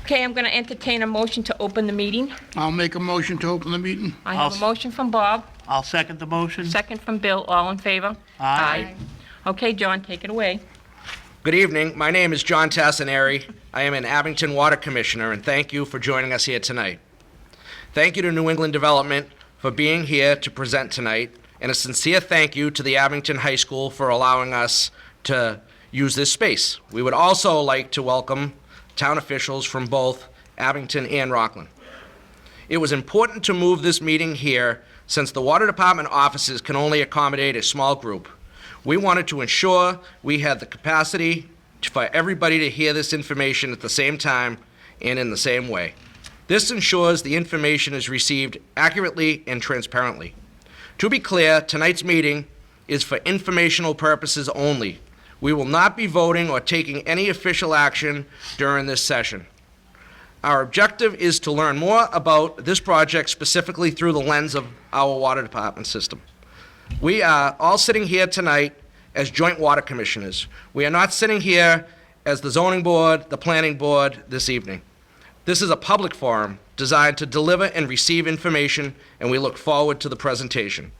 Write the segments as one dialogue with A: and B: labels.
A: Okay, I'm going to entertain a motion to open the meeting.
B: I'll make a motion to open the meeting.
A: I have a motion from Bob,
C: I'll second the motion.
A: second from Bill. All in favor?
C: Aye.
A: Okay, John, take it away.
D: Good evening. My name is John Tassinari. I am an Abington Water Commissioner, and thank you for joining us here tonight. Thank you to New England Development for being here to present tonight, and a sincere thank you to the Abington High School for allowing us to use this space. We would also like to welcome town officials from both Abington and Rockland. It was important to move this meeting here since the Water Department offices can only accommodate a small group. We wanted to ensure we had the capacity for everybody to hear this information at the same time and in the same way. This ensures the information is received accurately and transparently. To be clear, tonight's meeting is for informational purposes only. We will not be voting or taking any official action during this session. Our objective is to learn more about this project specifically through the lens of our water department system. We are all sitting here tonight as joint water commissioners. We are not sitting here as the zoning board, the planning board this evening. This is a public forum designed to deliver and receive information, and we look forward to the presentation.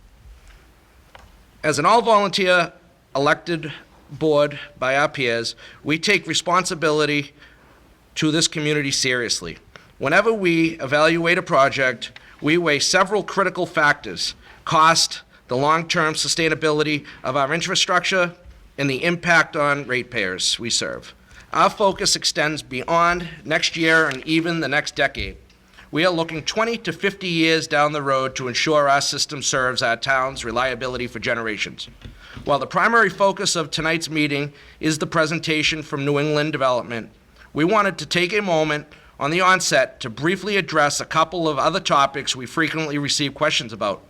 D: As an all-volunteer elected board by our peers, we take responsibility to this community seriously. Whenever we evaluate a project, we weigh several critical factors: cost, the long-term sustainability of our infrastructure, and the impact on ratepayers we serve. Our focus extends beyond next year and even the next decade. We are looking 20 to 50 years down the road to ensure our system serves our town's reliability for generations. While the primary focus of tonight's meeting is the presentation from New England Development, we wanted to take a moment on the onset to briefly address a couple of other topics we frequently receive questions about.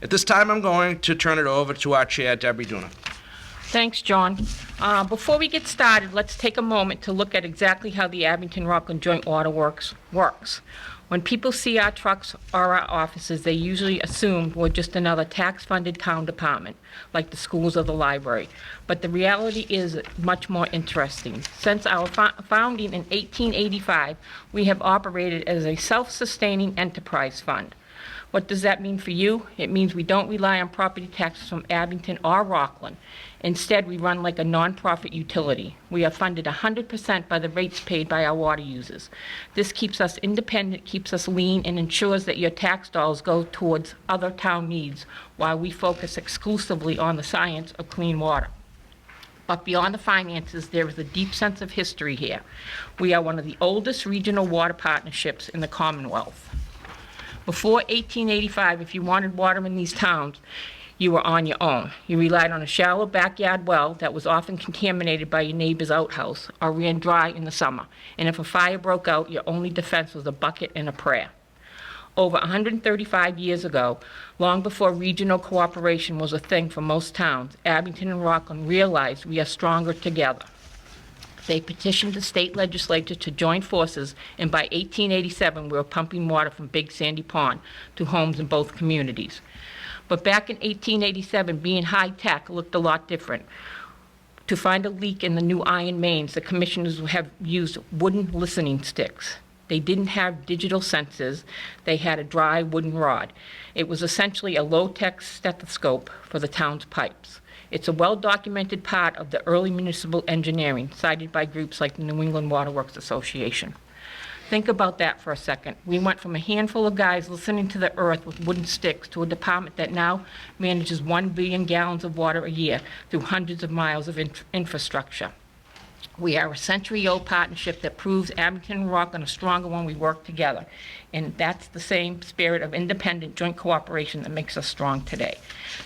D: At this time, I'm going to turn it over to our chair, Debbie Duna.
A: Thanks, John. Before we get started, let's take a moment to look at exactly how the Abington-Rockland Joint Water Works works. When people see our trucks or our offices, they usually assume we're just another tax-funded town department, like the schools or the library. But the reality is much more interesting. Since our founding in 1885, we have operated as a self-sustaining enterprise fund. What does that mean for you? It means we don't rely on property taxes from Abington or Rockland. Instead, we run like a nonprofit utility. We are funded 100% by the rates paid by our water users. This keeps us independent, keeps us lean, and ensures that your tax dollars go towards other town needs while we focus exclusively on the science of clean water. But beyond the finances, there is a deep sense of history here. We are one of the oldest regional water partnerships in the Commonwealth. Before 1885, if you wanted water in these towns, you were on your own. You relied on a shallow backyard well that was often contaminated by your neighbor's outhouse or ran dry in the summer. And if a fire broke out, your only defense was a bucket and a prayer. Over 135 years ago, long before regional cooperation was a thing for most towns, Abington and Rockland realized we are stronger together. They petitioned the state legislature to join forces, and by 1887, we were pumping water from Big Sandy Pond to homes in both communities. But back in 1887, being high-tech looked a lot different. To find a leak in the new iron mains, the commissioners have used wooden listening sticks. They didn't have digital sensors. They had a dry wooden rod. It was essentially a low-tech stethoscope for the town's pipes. It's a well-documented part of the early municipal engineering, cited by groups like the New England Water Works Association. Think about that for a second. We went from a handful of guys listening to the earth with wooden sticks to a department that now manages 1 billion gallons of water a year through hundreds of miles of infrastructure. We are a century-old partnership that proves Abington and Rockland are stronger when we work together. And that's the same spirit of independent joint cooperation that makes us strong today.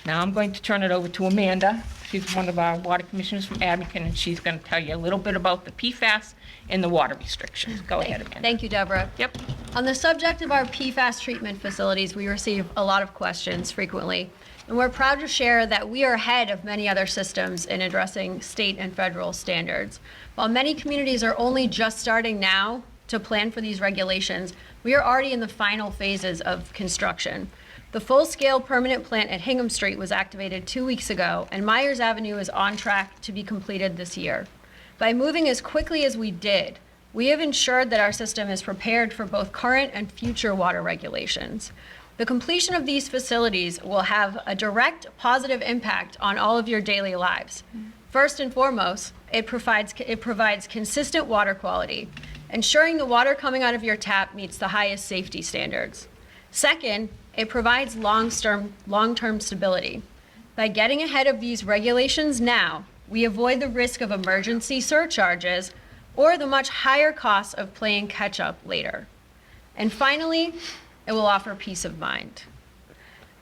A: Now I'm going to turn it over to Amanda. She's one of our water commissioners from Abington, and she's going to tell you a little bit about the PFAS and the water restrictions. Go ahead, Amanda.
E: Thank you, Deborah.
A: Yep.
E: On the subject of our PFAS treatment facilities, we receive a lot of questions frequently, and we're proud to share that we are ahead of many other systems in addressing state and federal standards. While many communities are only just starting now to plan for these regulations, we are already in the final phases of construction. The full-scale permanent plant at Hingham Street was activated 2 weeks ago, and Myers Avenue is on track to be completed this year. By moving as quickly as we did, we have ensured that our system is prepared for both current and future water regulations. The completion of these facilities will have a direct positive impact on all of your daily lives. First and foremost, it provides consistent water quality, ensuring the water coming out of your tap meets the highest safety standards. Second, it provides long-term stability. By getting ahead of these regulations now, we avoid the risk of emergency surcharges or the much higher cost of playing catch-up later. And finally, it will offer peace of mind.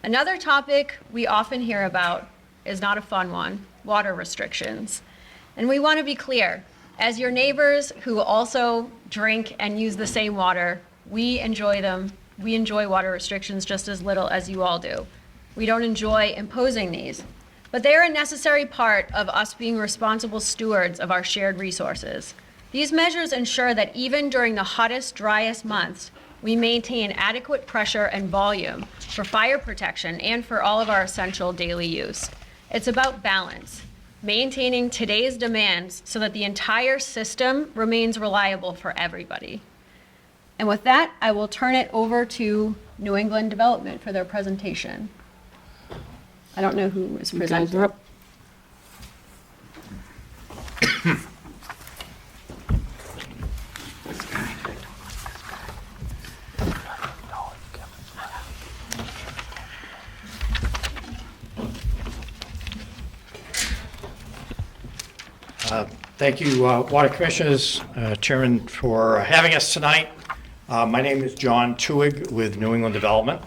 E: Another topic we often hear about is not a fun one, water restrictions. And we want to be clear, as your neighbors who also drink and use the same water, we enjoy them. We enjoy water restrictions just as little as you all do. We don't enjoy imposing these, but they are a necessary part of us being responsible stewards of our shared resources. These measures ensure that even during the hottest, driest months, we maintain adequate pressure and volume for fire protection and for all of our essential daily use. It's about balance, maintaining today's demands so that the entire system remains reliable for everybody. And with that, I will turn it over to New England Development for their presentation. I don't know who is
A: You guys
E: presenting.
A: are up.
C: Thank you, Water Commissioners, Chairman, for having us tonight. My name is John Tuig with New England Development.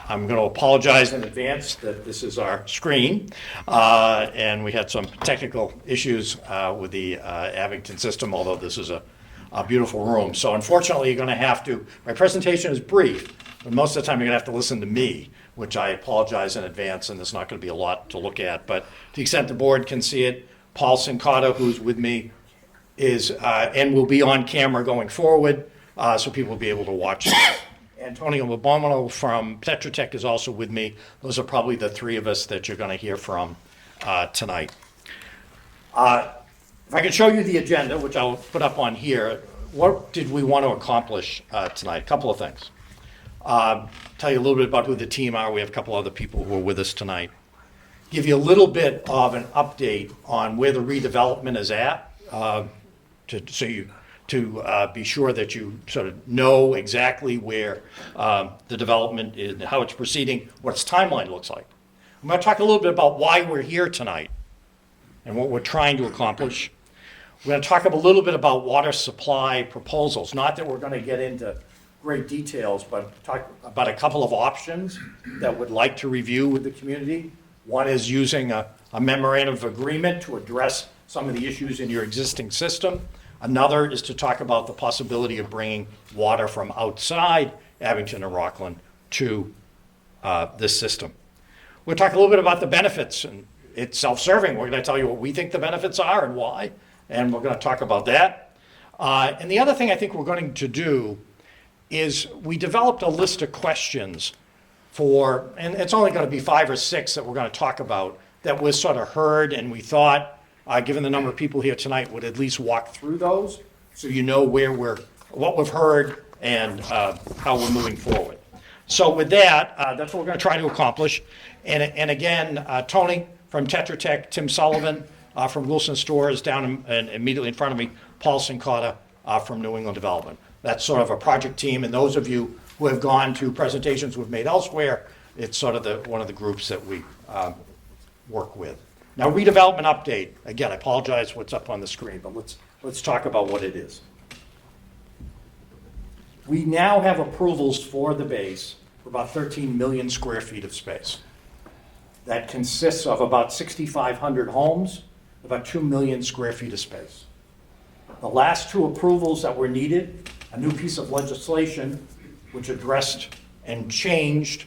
C: I'm going to apologize in advance that this is our screen, and we had some technical issues with the Abington system, although this is a beautiful room. So unfortunately, you're going to have to, my presentation is brief, but most of the time you're going to have to listen to me, which I apologize in advance, and there's not going to be a lot to look at. But to the extent the board can see it, Paul Sincotta, who's with me, is and will be on camera going forward, so people will be able to watch it. Antonio Lobomino from Tetra Tech is also with me. Those are probably the three of us that you're going to hear from tonight. If I can show you the agenda, which I'll put up on here, what did we want to accomplish tonight? A couple of things. Tell you a little bit about who the team are. We have a couple other people who are with us tonight. Give you a little bit of an update on where the redevelopment is at, to be sure that you sort of know exactly where the development is, how it's proceeding, what its timeline looks like. I'm going to talk a little bit about why we're here tonight and what we're trying to accomplish. We're going to talk a little bit about water supply proposals. Not that we're going to get into great details, but talk about a couple of options that we'd like to review with the community. One is using a memorandum of agreement to address some of the issues in your existing system. Another is to talk about the possibility of bringing water from outside Abington and Rockland to this system. We'll talk a little bit about the benefits, and it's self-serving. We're going to tell you what we think the benefits are and why, and we're going to talk about that. And the other thing I think we're going to do is we developed a list of questions for, and it's only going to be 5 or 6 that we're going to talk about, that was sort of heard, and we thought, given the number of people here tonight, would at least walk through those so you know what we've heard and how we're moving forward. So with that, that's what we're going to try to accomplish. And again, Tony from Tetra Tech, Tim Sullivan from Wilson Stores down and immediately in front of me, Paul Sincotta from New England Development. That's sort of a project team, and those of you who have gone to presentations we've made elsewhere, it's sort of one of the groups that we work with. Now, redevelopment update. Again, I apologize what's up on the screen, but let's talk about what it is. We now have approvals for the base for about 13 million square feet of space. That consists of about 6,500 homes, about 2 million square feet of space. The last 2 approvals that were needed, a new piece of legislation which addressed and changed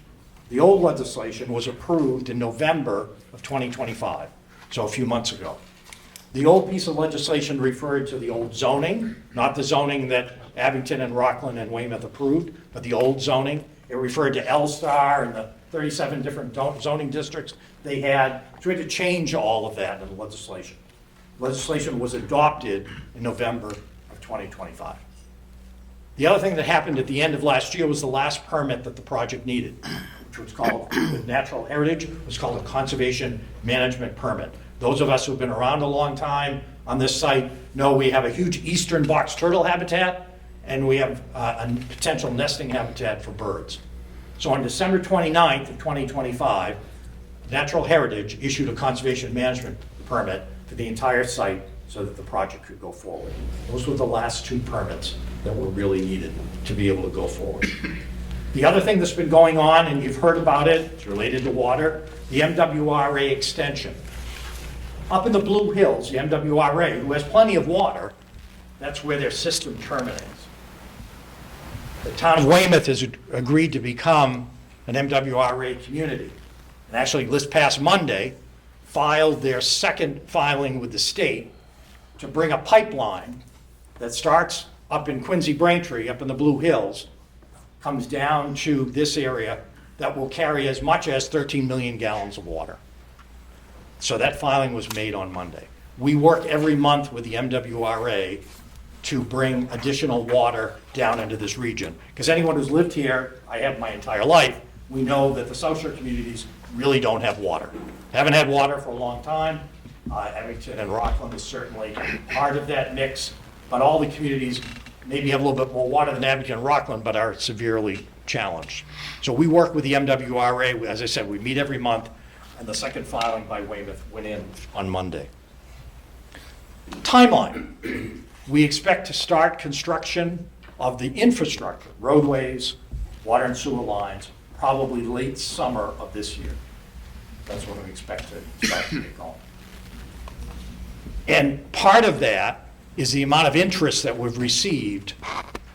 C: the old legislation, was approved in November of 2025, so a few months ago. The old piece of legislation referred to the old zoning, not the zoning that Abington and Rockland and Weymouth approved, but the old zoning. It referred to L-Star and the 37 different zoning districts they had. So we had to change all of that in the legislation. Legislation was adopted in November of 2025. The other thing that happened at the end of last year was the last permit that the project needed, which was called, with natural heritage, was called a conservation management permit. Those of us who've been around a long time on this site know we have a huge eastern box turtle habitat, and we have a potential nesting habitat for birds. So on December 29th of 2025, Natural Heritage issued a conservation management permit for the entire site so that the project could go forward. Those were the last two permits that were really needed to be able to go forward. The other thing that's been going on, and you've heard about it, it's related to water, the MWRA extension. Up in the Blue Hills, the MWRA, who has plenty of water, that's where their system terminates. The town of Weymouth has agreed to become an MWRA community. And actually, this past Monday, filed their second filing with the state to bring a pipeline that starts up in Quincy Braintree, up in the Blue Hills, comes down to this area that will carry as much as 13 million gallons of water. So that filing was made on Monday. We work every month with the MWRA to bring additional water down into this region. Because anyone who's lived here, I have my entire life, we know that the South Shore communities really don't have water. Haven't had water for a long time. Abington and Rockland is certainly part of that mix, but all the communities maybe have a little bit more water than Abington and Rockland, but are severely challenged. So we work with the MWRA. As I said, we meet every month, and the second filing by Weymouth went in on Monday. Timeline. We expect to start construction of the infrastructure, roadways, water and sewer lines, probably late summer of this year. That's when we expect to start to get going. And part of that is the amount of interest that we've received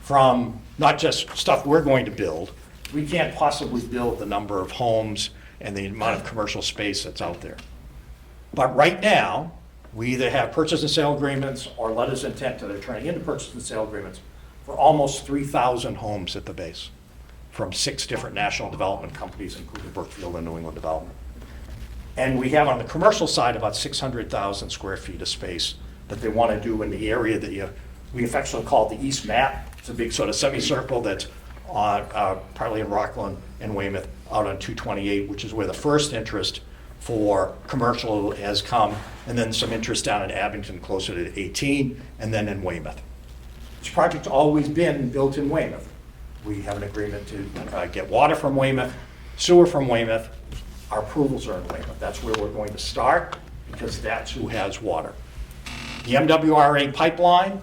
C: from not just stuff we're going to build. We can't possibly build the number of homes and the amount of commercial space that's out there. But right now, we either have purchase and sale agreements or letters of intent that are turning into purchase and sale agreements for almost 3,000 homes at the base from 6 different national development companies, including Brookfield and New England Development. And we have on the commercial side about 600,000 square feet of space that they want to do in the area that we affectionately call the East Map. It's a big sort of semicircle that's partly in Rockland and Weymouth out on 228, which is where the first interest for commercial has come, and then some interest down in Abington closer to 18, and then in Weymouth. This project's always been built in Weymouth. We have an agreement to get water from Weymouth, sewer from Weymouth. Our approvals are in Weymouth. That's where we're going to start because that's who has water. The MWRA pipeline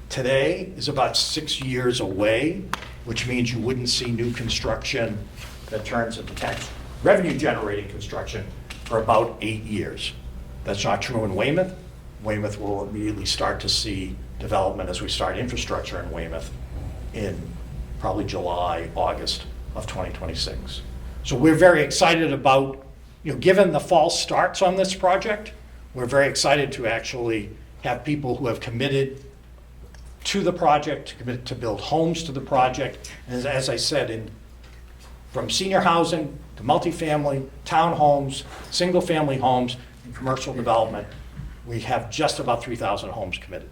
C: today is about 6 years away, which means you wouldn't see new construction that turns into tax revenue generating construction for about 8 years. That's not true in Weymouth. Weymouth will immediately start to see development as we start infrastructure in Weymouth in probably July, August of 2026. So we're very excited about, given the false starts on this project, we're very excited to actually have people who have committed to the project, committed to build homes to the project. And as I said, from senior housing to multifamily, townhomes, single-family homes, and commercial development, we have just about 3,000 homes committed,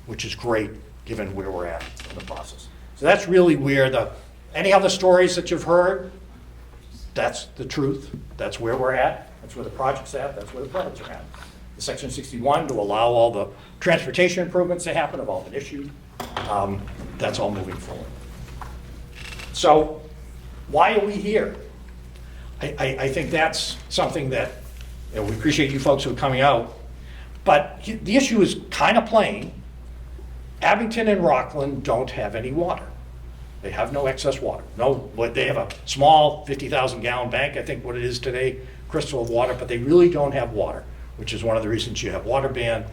C: which is great given where we're at in the process. So that's really where any other stories that you've heard, that's the truth. That's where we're at. That's where the project's at. That's where the plans are at. The Section 61 to allow all the transportation improvements to happen have all been issued. That's all moving forward. So why are we here? I think that's something that we appreciate you folks who are coming out. But the issue is kind of plain. Abington and Rockland don't have any water. They have no excess water. They have a small 50,000 gallon bank, I think what it is today, crystal of water, but they really don't have water, which is one of the reasons you have water ban.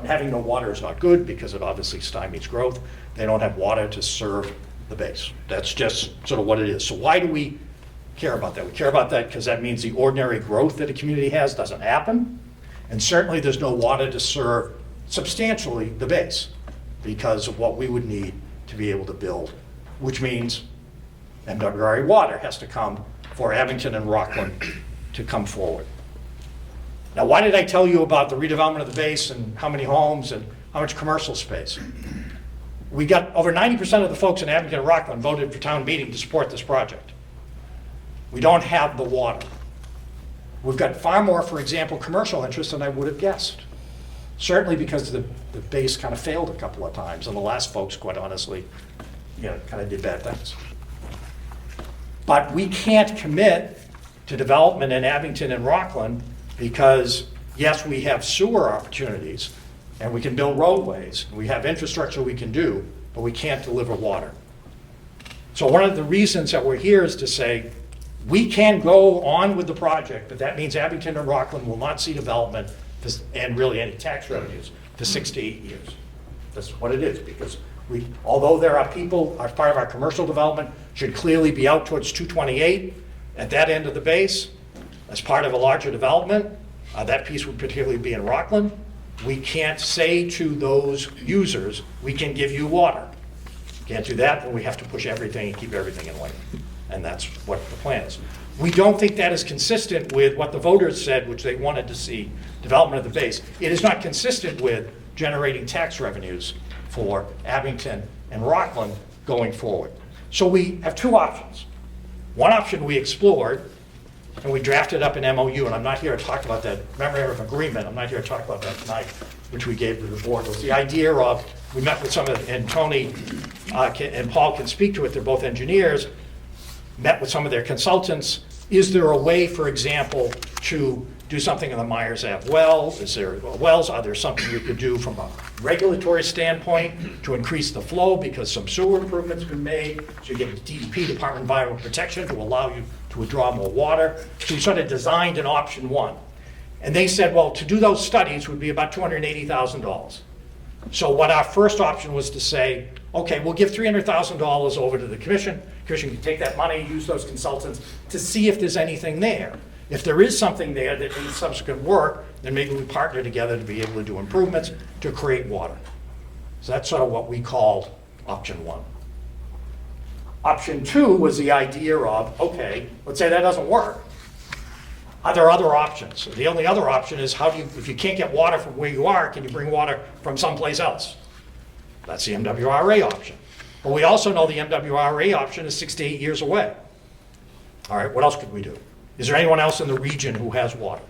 C: Having no water is not good because it obviously stymies growth. They don't have water to serve the base. That's just sort of what it is. So why do we care about that? We care about that because that means the ordinary growth that a community has doesn't happen. And certainly there's no water to serve substantially the base because of what we would need to be able to build, which means MWRA water has to come for Abington and Rockland to come forward. Now, why did I tell you about the redevelopment of the base and how many homes and how much commercial space? We got over 90% of the folks in Abington and Rockland voted for town meeting to support this project. We don't have the water. We've got far more, for example, commercial interest than I would have guessed. Certainly because the base kind of failed a couple of times, and the last folks, quite honestly, kind of did bad things. But we can't commit to development in Abington and Rockland because, yes, we have sewer opportunities, and we can build roadways, and we have infrastructure we can do, but we can't deliver water. So one of the reasons that we're here is to say, we can go on with the project, but that means Abington and Rockland will not see development and really any tax revenues for 6 to 8 years. That's what it is, because although there are people, as part of our commercial development, should clearly be out towards 228 at that end of the base, as part of a larger development, that piece would particularly be in Rockland. We can't say to those users, we can give you water. Can't do that, but we have to push everything and keep everything in line. And that's what the plan is. We don't think that is consistent with what the voters said, which they wanted to see development of the base. It is not consistent with generating tax revenues for Abington and Rockland going forward. So we have two options. One option we explored, and we drafted up an MOU, and I'm not here to talk about that memorandum of agreement, I'm not here to talk about that tonight, which we gave to the board, was the idea of, we met with some of, and Tony and Paul can speak to it, they're both engineers, met with some of their consultants. Is there a way, for example, to do something in the Myers Ave well? Is there wells? Are there something we could do from a regulatory standpoint to increase the flow because some sewer improvements have been made? So you get the DEP, Department of Environmental Protection, to allow you to withdraw more water. So we sort of designed an option one. And they said, well, to do those studies would be about $280,000. So what our first option was to say, okay, we'll give $300,000 over to the commission. Commission can take that money, use those consultants to see if there's anything there. If there is something there that needs subsequent work, then maybe we partner together to be able to do improvements to create water. So that's sort of what we called option one. Option two was the idea of, okay, let's say that doesn't work. Are there other options? The only other option is if you can't get water from where you are, can you bring water from someplace else? That's the MWRA option. But we also know the MWRA option is 6 to 8 years away. All right, what else could we do? Is there anyone else in the region who has water?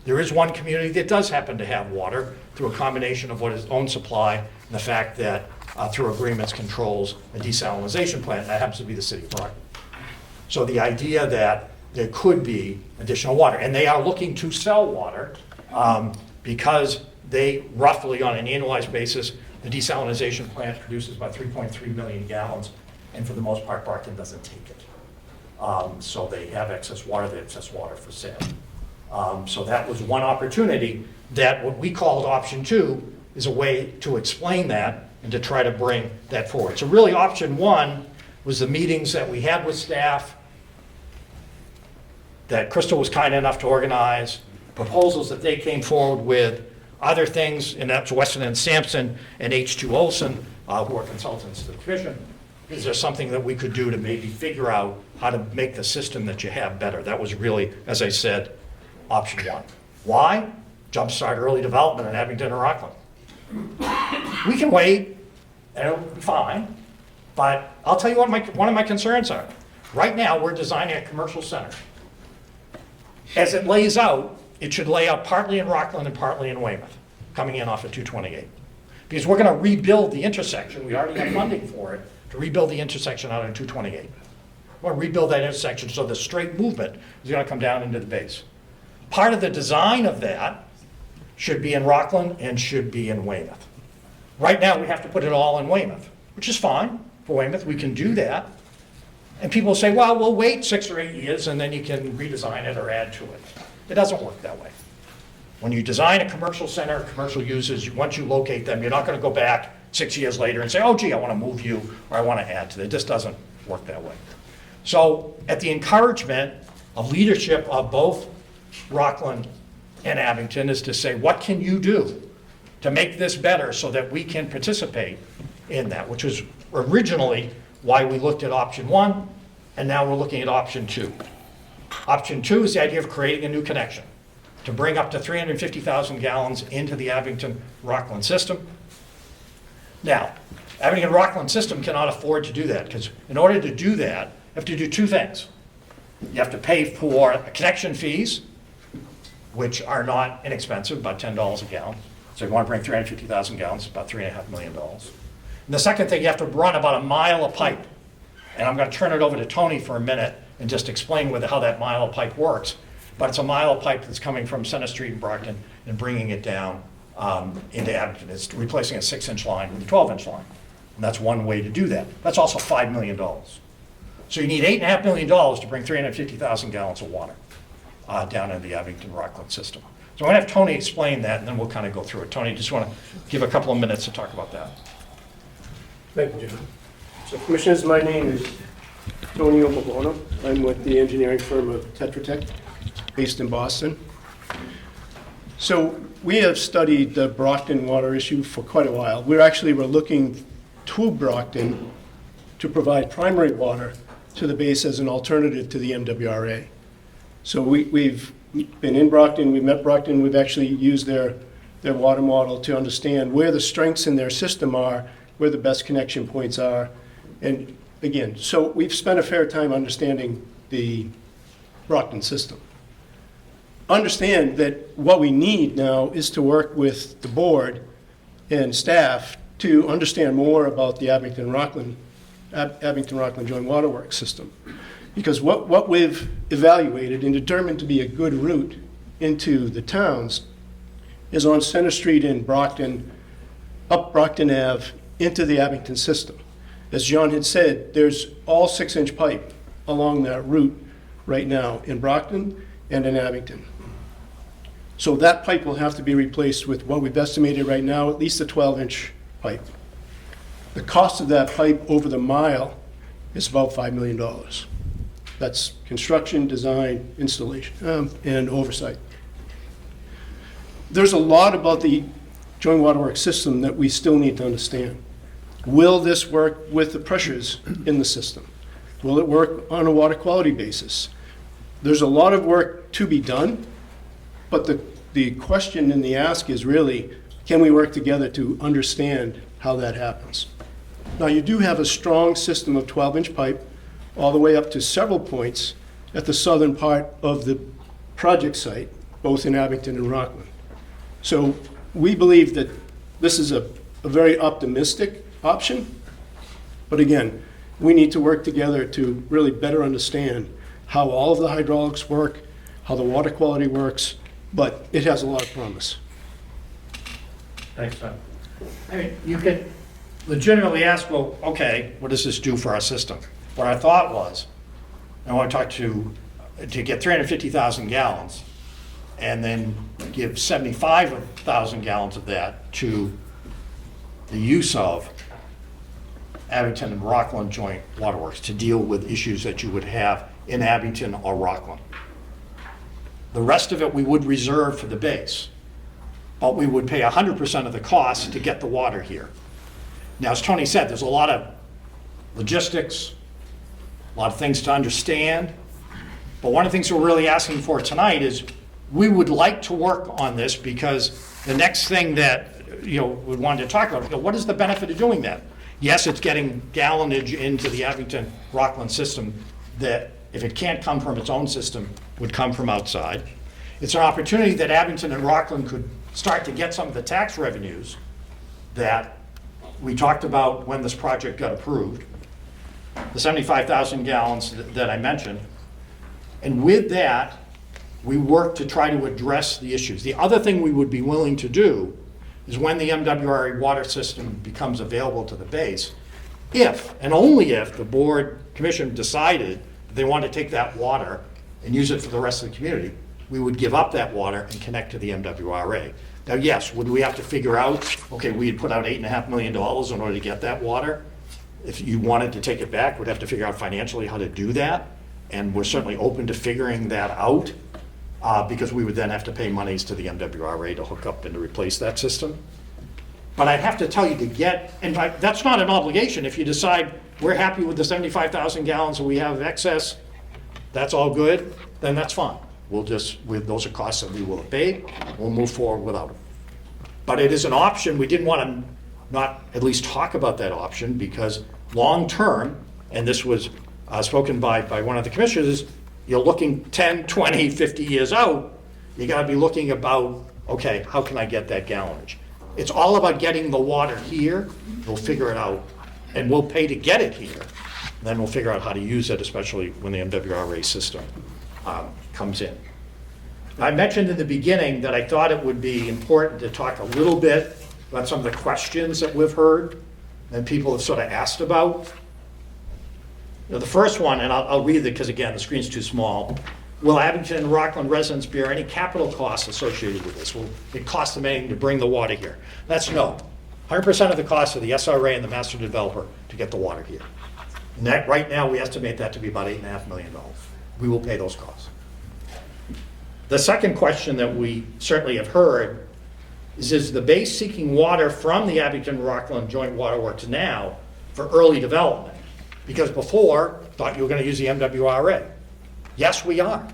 C: There is one community that does happen to have water through a combination of what is own supply and the fact that through agreements controls a desalinization plant. That happens to be the city of Rockland. So the idea that there could be additional water, and they are looking to sell water because they roughly, on an annualized basis, the desalinization plant produces about 3.3 million gallons, and for the most part, Rockland doesn't take it. So they have excess water for sale. So that was one opportunity that what we called option two is a way to explain that and to try to bring that forward. So really option one was the meetings that we had with staff, that Crystal was kind enough to organize, proposals that they came forward with, other things, and that's Weston and Sampson and H2 Olson, who are consultants to the commission. Is there something that we could do to maybe figure out how to make the system that you have better? That was really, as I said, option one. Why? Jumpstart early development in Abington and Rockland. We can wait, and it'll be fine, but I'll tell you what one of my concerns are. Right now, we're designing a commercial center. As it lays out, it should lay out partly in Rockland and partly in Weymouth, coming in off of 228. Because we're going to rebuild the intersection. We already have funding for it to rebuild the intersection out on 228. We're going to rebuild that intersection so the straight movement is going to come down into the base. Part of the design of that should be in Rockland and should be in Weymouth. Right now, we have to put it all in Weymouth, which is fine for Weymouth. We can do that. And people say, well, we'll wait 6 or 8 years and then you can redesign it or add to it. It doesn't work that way. When you design a commercial center, commercial uses, once you locate them, you're not going to go back 6 years later and say, oh, gee, I want to move you or I want to add to it. It just doesn't work that way. So at the encouragement of leadership of both Rockland and Abington is to say, what can you do to make this better so that we can participate in that, which was originally why we looked at option one, and now we're looking at option two. Option two is the idea of creating a new connection to bring up to 350,000 gallons into the Abington-Rockland system. Now, Abington Rockland system cannot afford to do that, because in order to do that, you have to do two things. You have to pay for connection fees, which are not inexpensive, about $10 a gallon. So if you want to bring 350,000 gallons, it's about $3.5 million. And the second thing, you have to run about a mile of pipe. And I'm going to turn it over to Tony for a minute and just explain how that mile of pipe works. But it's a mile of pipe that's coming from Center Street in Brockton and bringing it down into Abington. It's replacing a 6-inch line with a 12-inch line. And that's one way to do that. That's also $5 million. So you need $8.5 million to bring 350,000 gallons of water down into the Abington Rockland system. So I'm going to have Tony explain that, and then we'll kind of go through it. Tony, just want to give a couple of minutes to talk about that.
F: Thank you, John. So Commissioners, my name is Tony Opabono. I'm with the engineering firm of Tetra Tech, based in Boston. So we have studied the Brockton water issue for quite a while. We're looking to Brockton to provide primary water to the base as an alternative to the MWRA. So we've been in Brockton, we've met Brockton, we've actually used their water model to understand where the strengths in their system are, where the best connection points are. And again, so we've spent a fair time understanding the Brockton system. Understand that what we need now is to work with the board and staff to understand more about the Abington Rockland Joint Waterworks system. Because what we've evaluated and determined to be a good route into the towns is on Center Street in Brockton, up Brockton Ave, into the Abington system. As John had said, there's all 6-inch pipe along that route right now in Brockton and in Abington. So that pipe will have to be replaced with what we've estimated right now, at least a 12-inch pipe. The cost of that pipe over the mile is about $5 million. That's construction, design, installation, and oversight. There's a lot about the Joint Waterworks system that we still need to understand. Will this work with the pressures in the system? Will it work on a water quality basis? There's a lot of work to be done, but the question and the ask is really, can we work together to understand how that happens? Now, you do have a strong system of 12-inch pipe all the way up to several points at the southern part of the project site, both in Abington and Rockland. So we believe that this is a very optimistic option, but again, we need to work together to really better understand how all of the hydraulics work, how the water quality works, but it has a lot of promise.
C: Thanks, Tom. I mean, you could legitimately ask, well, okay, what does this do for our system? What I thought was, I want to talk to get 350,000 gallons and then give 75,000 gallons of that to the use of Abington and Rockland Joint Waterworks to deal with issues that you would have in Abington or Rockland. The rest of it we would reserve for the base, but we would pay 100% of the cost to get the water here. Now, as Tony said, there's a lot of logistics, a lot of things to understand, but one of the things we're really asking for tonight is we would like to work on this, because the next thing that we wanted to talk about, what is the benefit of doing that? Yes, it's getting gallonage into the Abington Rockland system that, if it can't come from its own system, would come from outside. It's an opportunity that Abington and Rockland could start to get some of the tax revenues that we talked about when this project got approved, the 75,000 gallons that I mentioned. And with that, we work to try to address the issues. The other thing we would be willing to do is, when the MWRA water system becomes available to the base, if and only if the board commission decided that they want to take that water and use it for the rest of the community, we would give up that water and connect to the MWRA. Now, yes, would we have to figure out, okay, we had put out $8.5 million in order to get that water. If you wanted to take it back, we'd have to figure out financially how to do that. And we're certainly open to figuring that out, because we would then have to pay monies to the MWRA to hook up and to replace that system. But I'd have to tell you to get, and that's not an obligation. If you decide we're happy with the 75,000 gallons and we have excess, that's all good, then that's fine. We'll just, those are costs that we will pay, we'll move forward without them. But it is an option. We didn't want to not at least talk about that option? Because long-term, and this was spoken by one of the commissioners, you're looking 10, 20, 50 years out, you gotta be looking about, okay, how can I get that gallonage? It's all about getting the water here, we'll figure it out, and we'll pay to get it here. Then we'll figure out how to use it, especially when the MWRA system comes in. I mentioned in the beginning that I thought it would be important to talk a little bit about some of the questions that we've heard and people have sort of asked about. You know, the first one, and I'll read it because again, the screen's too small. Will Abington and Rockland residents bear any capital costs associated with this? Will it cost them anything to bring the water here? That's no. 100% of the cost of the SRA and the master developer to get the water here. And that, right now, we estimate that to be about $8.5 million. We will pay those costs. The second question that we certainly have heard is the base seeking water from the Abington-Rockland Joint Waterworks now for early development? Because before, thought you were going to use the MWRA. Yes, we are.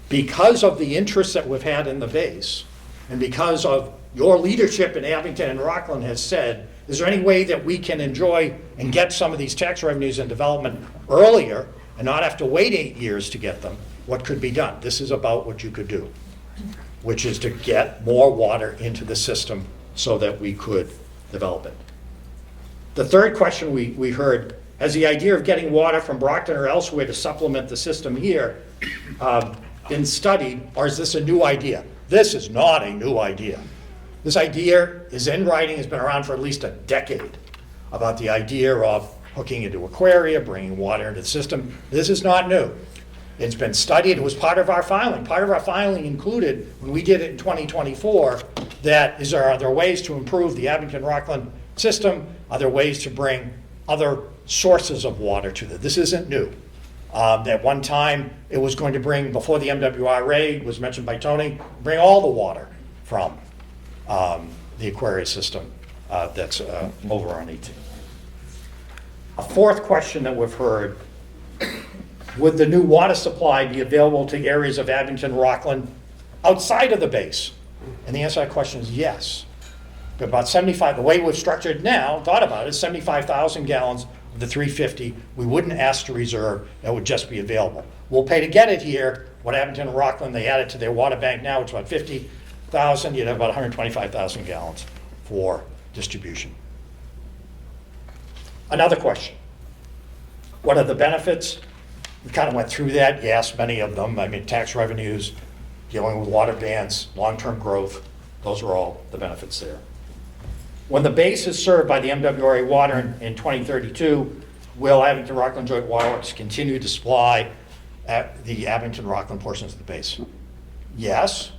C: Because of the interest that we've had in the base, and because of your leadership in Abington and Rockland has said, is there any way that we can enjoy and get some of these tax revenues and development earlier and not have to wait 8 years to get them? What could be done? This is about what you could do, which is to get more water into the system so that we could develop it. The third question we heard, has the idea of getting water from Brockton or elsewhere to supplement the system here been studied, or is this a new idea? This is not a new idea. This idea is in writing, has been around for at least a decade, about the idea of hooking into aquaria, bringing water into the system. This is not new. It's been studied. It was part of our filing. Part of our filing included, when we did it in 2024, that are there ways to improve the Abington-Rockland system? Are there ways to bring other sources of water to this? This isn't new. At one time, it was going to bring, before the MWRA was mentioned by Tony, bring all the water from the aquaria system that's over on 18. A fourth question that we've heard, would the new water supply be available to areas of Abington, Rockland outside of the base? And the answer to that question is yes. About 75, the way we've structured now, thought about it, is 75,000 gallons of the 350 we wouldn't ask to reserve, that would just be available. We'll pay to get it here. What Abington and Rockland, they added to their water bank now, it's about 50,000, you'd have about 125,000 gallons for distribution. Another question, what are the benefits? We kind of went through that. You asked many of them. I mean, tax revenues, dealing with water bans, long-term growth, those are all the benefits there. When the base is served by the MWRA water in 2032, will Abington-Rockland Joint Waterworks continue to supply at the Abington-Rockland portions of the base? Yes.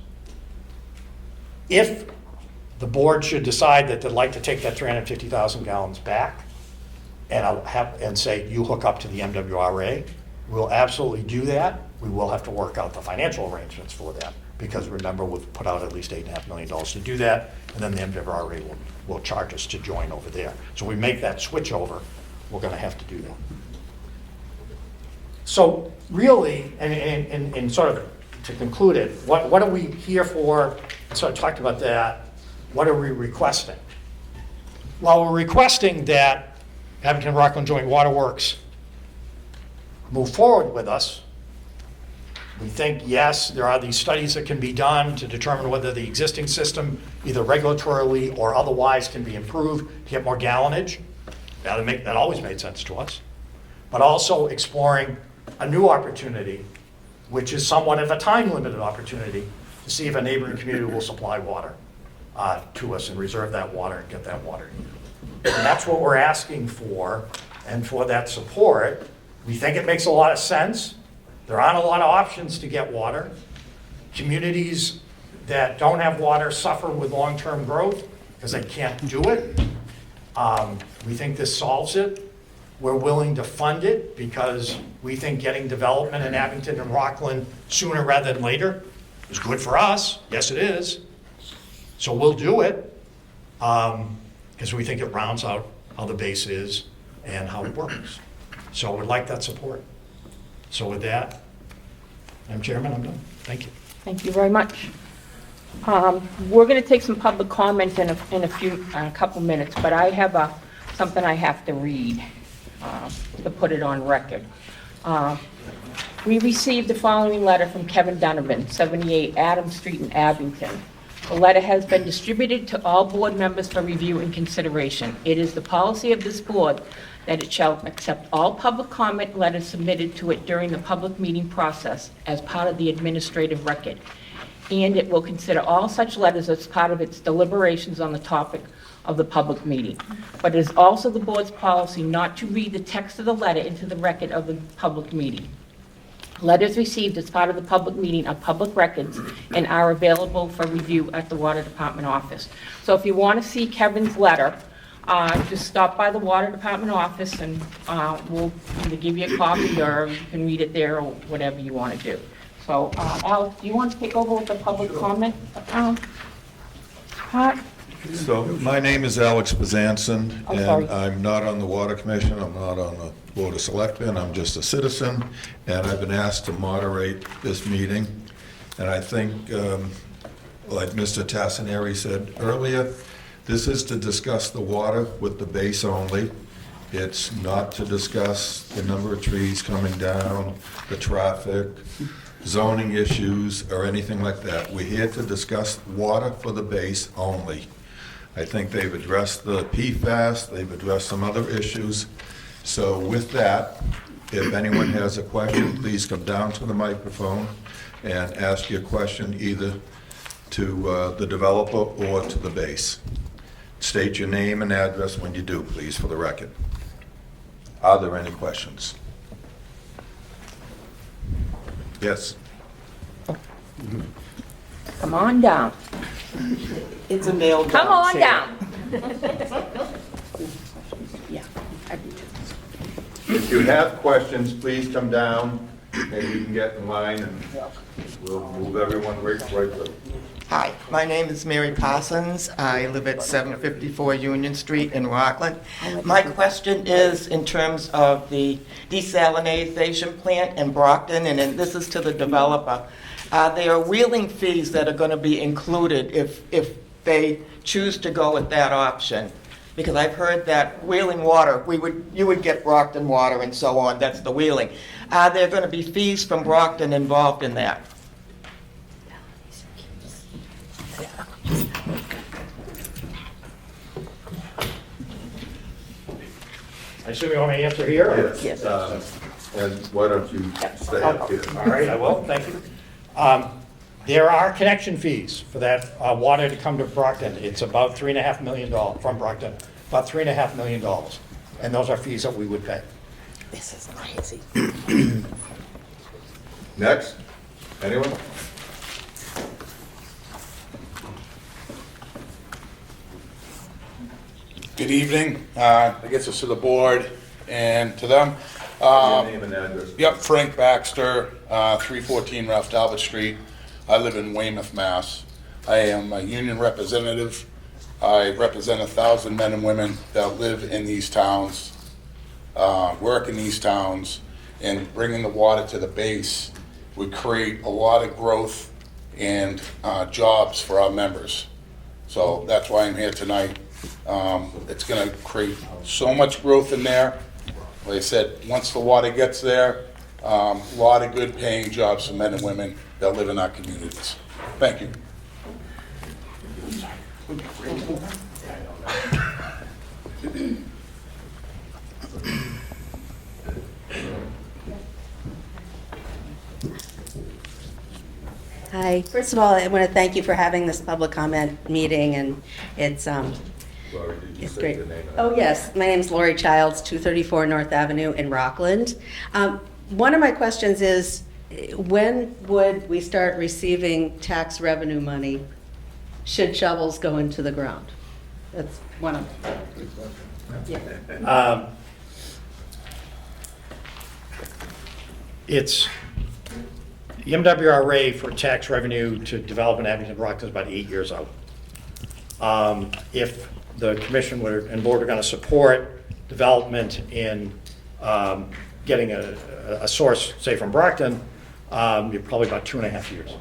C: If the board should decide that they'd like to take that 350,000 gallons back and say, you hook up to the MWRA, we'll absolutely do that. We will have to work out the financial arrangements for that, because remember, we've put out at least $8.5 million to do that, and then the MWRA will charge us to join over there. So we make that switch over, we're gonna have to do that. So really, and sort of to conclude it, what are we here for? So I talked about that. What are we requesting? Well, we're requesting that Abington Rockland Joint Waterworks move forward with us. We think, yes, there are these studies that can be done to determine whether the existing system, either regulatorily or otherwise, can be improved to get more gallonage. That always made sense to us. But also exploring a new opportunity, which is somewhat of a time-limited opportunity, to see if a neighboring community will supply water to us and reserve that water and get that water. And that's what we're asking for, and for that support. We think it makes a lot of sense. There aren't a lot of options to get water. Communities that don't have water suffer with long-term growth because they can't do it. We think this solves it. We're willing to fund it because we think getting development in Abington and Rockland sooner rather than later is good for us. Yes, it is. So we'll do it because we think it rounds out how the base is and how it works. So we'd like that support. So with that, Madam Chairman, I'm done. Thank you.
A: Thank you very much. We're going to take some public comment in a couple minutes, but I have something I have to read to put it on record. We received the following letter from Kevin Donovan, 78 Adams Street in Abington. The letter has been distributed to all board members for review and consideration. It is the policy of this board that it shall accept all public comment letters submitted to it during the public meeting process as part of the administrative record, and it will consider all such letters as part of its deliberations on the topic of the public meeting. But it is also the board's policy not to read the text of the letter into the record of the public meeting. Letters received as part of the public meeting are public records and are available for review at the Water Department office. So if you want to see Kevin's letter, just stop by the Water Department office and we'll either give you a copy or you can read it there or whatever you want to do. So, Al, do you want to take over with the public comment part?
G: So, my name is Alex Bezanson,
A: I'm sorry.
G: and I'm not on the Water Commission, I'm not on the Board of Selectmen, I'm just a citizen, and I've been asked to moderate this meeting. And I think, like Mr. Tassinari said earlier, this is to discuss the water with the base only. It's not to discuss the number of trees coming down, the traffic, zoning issues, or anything like that. We're here to discuss water for the base only. I think they've addressed the PFAS, they've addressed some other issues. So with that, if anyone has a question, please come down to the microphone and ask your question either to the developer or to the base. State your name and address when you do, please, for the record. Are there any questions? Yes.
A: Come on down.
H: It's a male
A: Come on
H: chair.
A: down. Yeah, I do too.
G: If you have questions, please come down and you can get in line and we'll move everyone right through.
H: Hi, my name is Mary Parsons. I live at 754 Union Street in Rockland. My question is in terms of the desalination plant in Brockton, and then this is to the developer. There are wheeling fees that are going to be included if they choose to go with that option. Because I've heard that wheeling water, you would get Brockton water and so on, that's the wheeling. Are there going to be fees from Brockton involved in that?
C: I assume you want me to answer here? or-
G: Yes. And why don't you stay up here?
C: All right, I will, thank you. There are connection fees for that water to come to Brockton. It's about $3.5 million from Brockton, about $3.5 million. And those are fees that we would pay.
H: This is crazy.
G: Next? Anyone?
I: Good evening. I guess it's to the board and to them.
G: Your name and address.
I: Yep, Frank Baxter, 314 Ralph Talbot Street. I live in Weymouth, Mass. I am a union representative. I represent 1,000 men and women that live in these towns, work in these towns, and bringing the water to the base would create a lot of growth and jobs for our members. So that's why I'm here tonight. It's going to create so much growth in there. Like I said, once the water gets there, a lot of good paying jobs for men and women that live in our communities. Thank you.
J: Hi. First of all, I want to thank you for having this public comment meeting, and it's
G: Laurie, did you
J: it's
G: say
J: great.
G: your name?
J: Oh, yes. My name's Lori Childs, 234 North Avenue in Rockland. One of my questions is, when would we start receiving tax revenue money should shovels go into the ground? That's one of them.
C: It's, the MWRA for tax revenue to develop in Abington, Brockton is about 8 years out. If the commission and board are going to support development in getting a source, say from Brockton, you're probably about 2.5 years.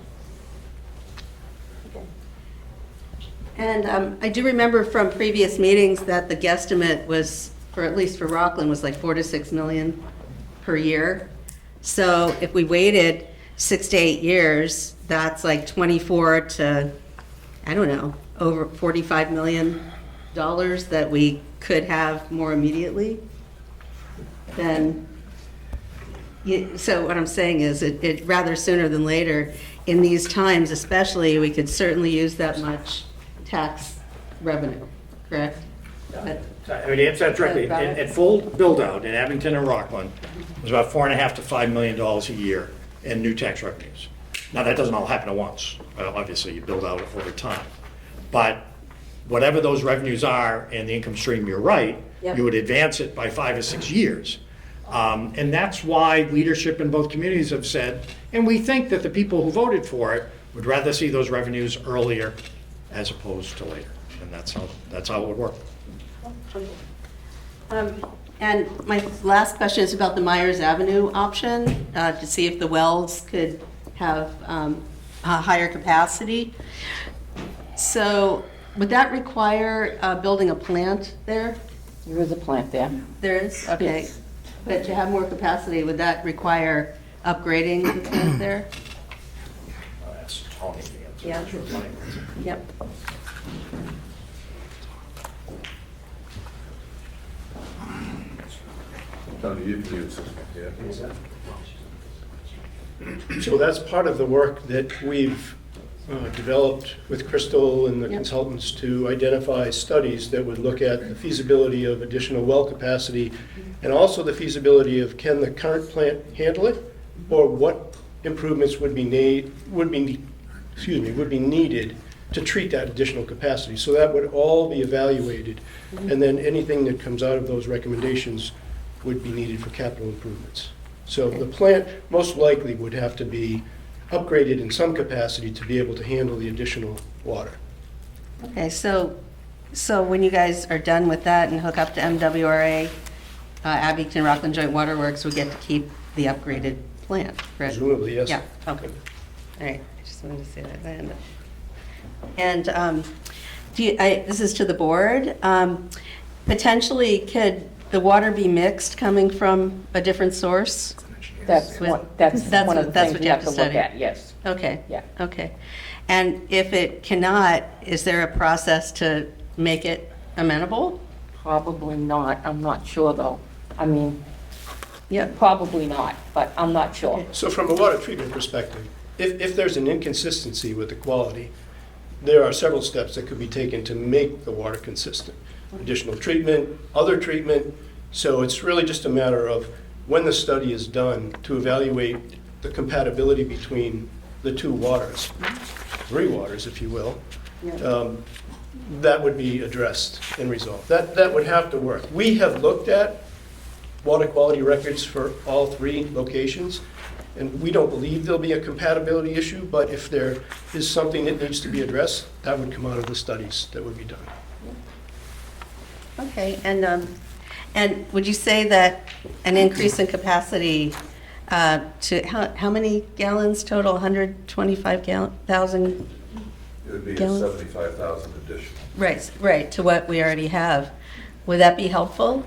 J: And I do remember from previous meetings that the guesstimate was, for at least for Rockland, was like 4 to 6 million per year. So if we waited 6 to 8 years, that's like 24 to, I don't know, over $45 million that we could have more immediately. Then, so what I'm saying is, it rather sooner than later, in these times especially, we could certainly use that much tax revenue, correct? But-
C: I mean, to answer that directly, at full build-out in Abington and Rockland, it was about $4.5 to $5 million a year in new tax revenues. Now, that doesn't all happen at once. Obviously, you build out over time. But whatever those revenues are and the income stream, you're right,
J: Yep.
C: you would advance it by 5 or 6 years. And that's why leadership in both communities have said, and we think that the people who voted for it would rather see those revenues earlier as opposed to later. And that's how it would work.
J: And my last question is about the Myers Avenue option, to see if the wells could have a higher capacity. So would that require building a plant there?
A: There is a plant there.
J: There is? Okay.
A: Yes.
J: But to have more capacity, would that require upgrading the plant there?
C: That's Tony the answer.
J: Yeah. Yep.
G: Tony, you can use this.
F: So that's part of the work that we've developed with Crystal and the
J: Yep.
F: consultants to identify studies that would look at the feasibility of additional well capacity and also the feasibility of, can the current plant handle it, or what improvements would be needed to treat that additional capacity. So that would all be evaluated, and then anything that comes out of those recommendations would be needed for capital improvements. So the plant most likely would have to be upgraded in some capacity to be able to handle the additional water.
J: Okay, so when you guys are done with that and hook up to MWRA, Abington Rockland Joint Waterworks will get to keep the upgraded plant, correct?
F: Presumably, yes.
J: Yeah, okay. All right, I just wanted to say that. And this is to the board. Potentially, could the water be mixed coming from a different source?
A: That's one of the
J: that's
A: things
J: what
A: we
J: you
A: have
J: have
A: to
J: to
A: look
J: study.
A: at, yes.
J: Okay.
A: Yeah.
J: Okay. And if it cannot, is there a process to make it amenable?
A: Probably not, I'm not sure though. I mean,
J: Yeah.
A: probably not, but I'm not sure.
F: So from a water treatment perspective, if there's an inconsistency with the quality, there are several steps that could be taken to make the water consistent. Additional treatment, other treatment. So it's really just a matter of, when the study is done, to evaluate the compatibility between the two waters, three waters, if you will, that would be addressed and resolved. That would have to work. We have looked at water quality records for all three locations, and we don't believe there'll be a compatibility issue, but if there is something that needs to be addressed, that would come out of the studies that would be done.
J: Okay, and would you say that an increase in capacity to, how many gallons total? 125,000?
G: It would be a
J: Gallons?
G: 75,000 addition.
J: Right, to what we already have. Would that be helpful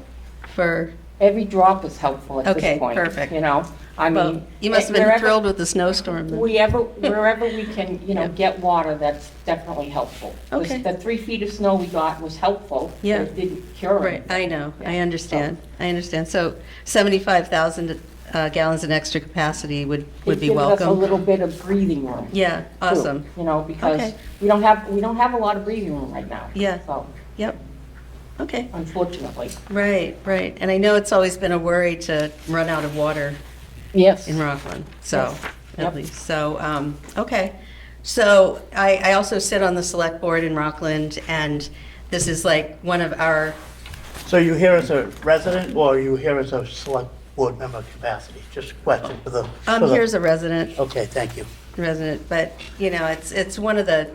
J: for,
A: Every drop is helpful at
J: Okay,
A: this point.
J: perfect.
A: You know, I
J: well,
A: mean.
J: you must have been
A: wherever-
J: thrilled with the snowstorm then.
A: Wherever we can,
J: Yeah.
A: get water, that's definitely helpful.
J: Okay.
A: The 3 feet of snow we got was helpful. but
J: Yeah.
A: It didn't cure
J: Right,
A: it.
J: I know, I
A: Yeah.
J: understand, So 75,000 gallons in extra capacity would be
A: It gives us a
J: welcome.
A: little bit of breathing room.
J: Yeah,
A: too,
J: awesome.
A: Because
J: Okay.
A: we don't have a lot of breathing room right now.
J: Yeah.
A: So,
J: Yep, okay.
A: unfortunately.
J: Right. And I know it's always been a worry to run out of water
A: Yes.
J: in Rockland, so,
A: Yes.
J: at
A: Yep.
J: least, so, okay. So I also sit on the select board in Rockland, and this is like one of our,
K: So you here as a resident, or are you here as a select board member capacity? Just a question for the...
J: I'm here as a resident,
K: Okay, thank you.
J: but, it's one of the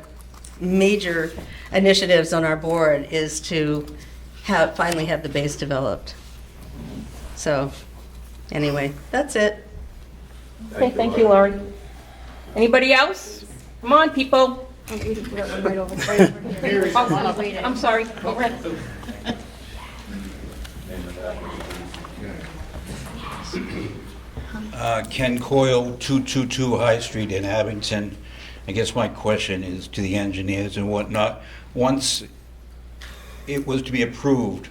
J: major initiatives on our board is to finally have the base developed. So, anyway, that's it.
A: Okay, thank you, Laurie. Anybody else? Come on, people. I'm sorry, go ahead.
L: Ken Coyle, 222 High Street in Abington. I guess my question is to the engineers and whatnot. Once it was to be approved,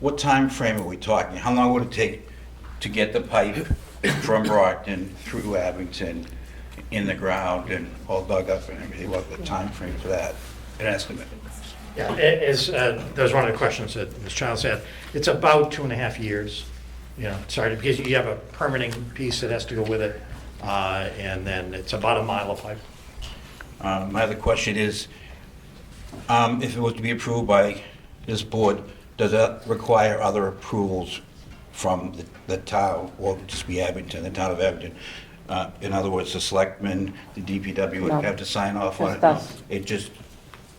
L: what time frame are we talking? How long would it take to get the pipe from Rockland through Abington in the ground and all dug up and everything? What the time frame for that? An estimate?
C: Yeah, that was one of the questions that Ms. Childs had. It's about 2.5 years. Sorry, because you have a permitting piece that has to go with it, and then it's about a mile of pipe.
L: My other question is, if it was to be approved by this board, does that require other approvals from the town, or just be Abington, the town of Abington? In other words, the selectmen, the DPW would
A: No.
L: have to sign off on it?
A: Just us.
L: It just,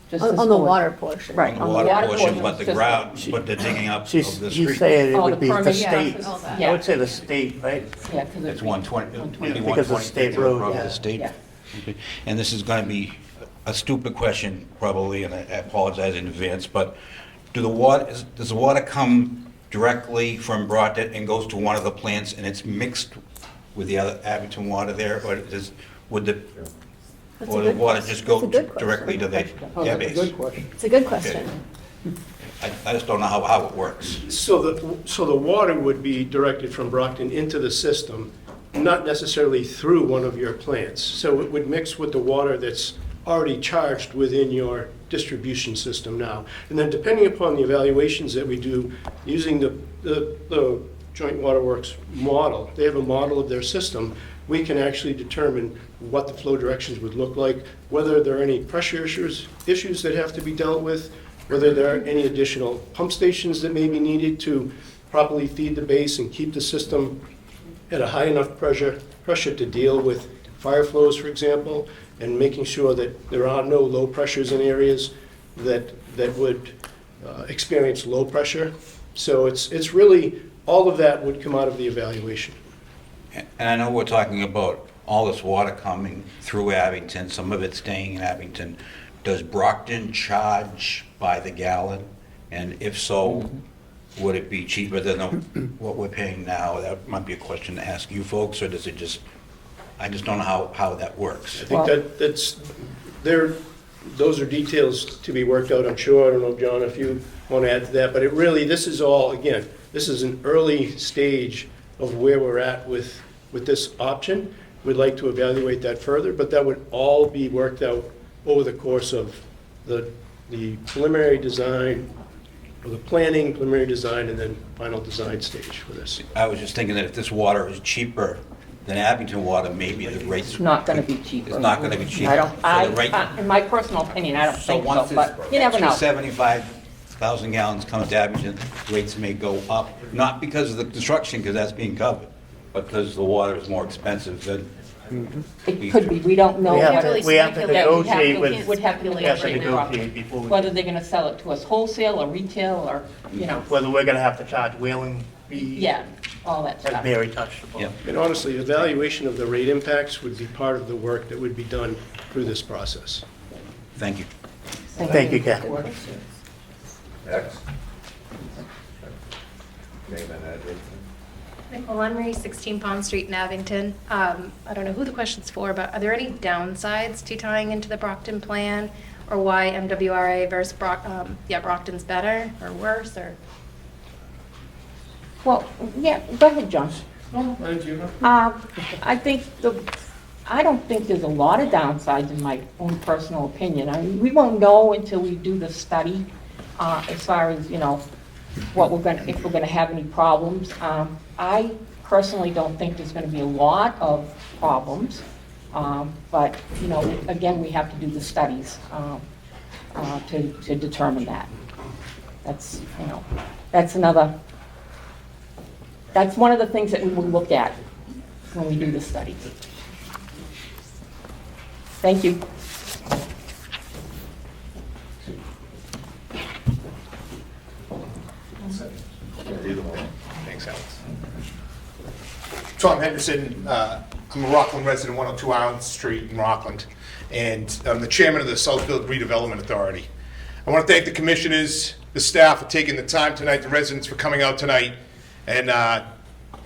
A: Just
E: On
A: this
E: the
A: board.
E: water portion.
A: Right,
L: on the
A: on the
L: water
A: water
L: portion,
A: portion.
L: but the
A: just-
L: ground, but the digging up of the
K: He's
L: street.
K: saying it
A: Oh,
K: would
A: the
K: be the
A: permit,
K: state.
E: all that.
K: I would say the state, right?
A: Yeah, because
L: It's 120,
K: Because of state road,
L: of
K: yeah.
L: the state.
A: Yeah.
L: Okay. And this is going to be a stupid question, probably, and I apologize in advance, but does the water come directly from Brockton and goes to one of the plants and it's mixed with the other Abington water there, or would the water just go directly to the air base?
E: It's a good question.
L: I just don't know how it works.
F: So the water would be directed from Brockton into the system, not necessarily through one of your plants. So it would mix with the water that's already charged within your distribution system now. And then depending upon the evaluations that we do, using the Joint Waterworks model, they have a model of their system, we can actually determine what the flow directions would look like, whether there are any pressure issues that have to be dealt with, whether there are any additional pump stations that may be needed to properly feed the base and keep the system at a high enough pressure to deal with fire flows, for example, and making sure that there are no low pressures in areas that would experience low pressure. So it's really, all of that would come out of the evaluation.
L: And I know we're talking about all this water coming through Abington, some of it staying in Abington. Does Brockton charge by the gallon? And if so, would it be cheaper than what we're paying now? That might be a question to ask you folks, or does it just, I just don't know how that works.
F: I think those are details to be worked out, I'm sure. I don't know, John, if you want to add to that, but it really, this is all, again, this is an early stage of where we're at with this option. We'd like to evaluate that further, but that would all be worked out over the course of the preliminary design, or the planning, preliminary design, and then final design stage for this.
L: I was just thinking that if this water is cheaper than Abington water, maybe the rates.
A: It's not going to be cheaper.
L: It's not going to be cheaper.
A: I don't,
L: So the rate-
A: in my personal opinion, I don't
L: So
A: think
L: once
A: so, but you never know.
L: 75,000 gallons comes to Abington, rates may go up, not because of the construction, because that's being covered, but because the water is more expensive than.
A: It could be, we don't know.
K: We have
A: whether-
K: to- we have to
A: that we
K: negotiate
A: to-
K: with-
A: Would have to
K: we have to
A: negotiate
K: negotiate before we-
A: whether they're going to sell it to us wholesale or retail or,
K: Whether we're gonna have to charge whaling fees.
A: yeah, all that
K: As
A: stuff.
K: Mary touched upon.
L: Yeah.
F: And honestly, the evaluation of the rate impacts would be part of the work that would be done through this process.
L: Thank you.
K: Thank you, Ken.
M: Nicole Emery, 16 Pond Street in Abington. I don't know who the question's for, but are there any downsides to tying into the Brockton plan? Or why MWRA versus Brockton's better or worse, or?
A: Well, yeah, go ahead, John. I don't think there's a lot of downsides in my own personal opinion. I mean, we won't know until we do the study, as far as, what if we're gonna have any problems. I personally don't think there's gonna be a lot of problems, but, again, we have to do the studies, to determine that. That's one of the things that we will look at when we do the study. Thank you.
N: Thanks, Alex. Tom Henderson, I'm a Rockland resident, 102 Island Street in Rockland, and I'm the chairman of the Southfield Redevelopment Authority. I want to thank the commissioners, the staff for taking the time tonight, the residents for coming out tonight, and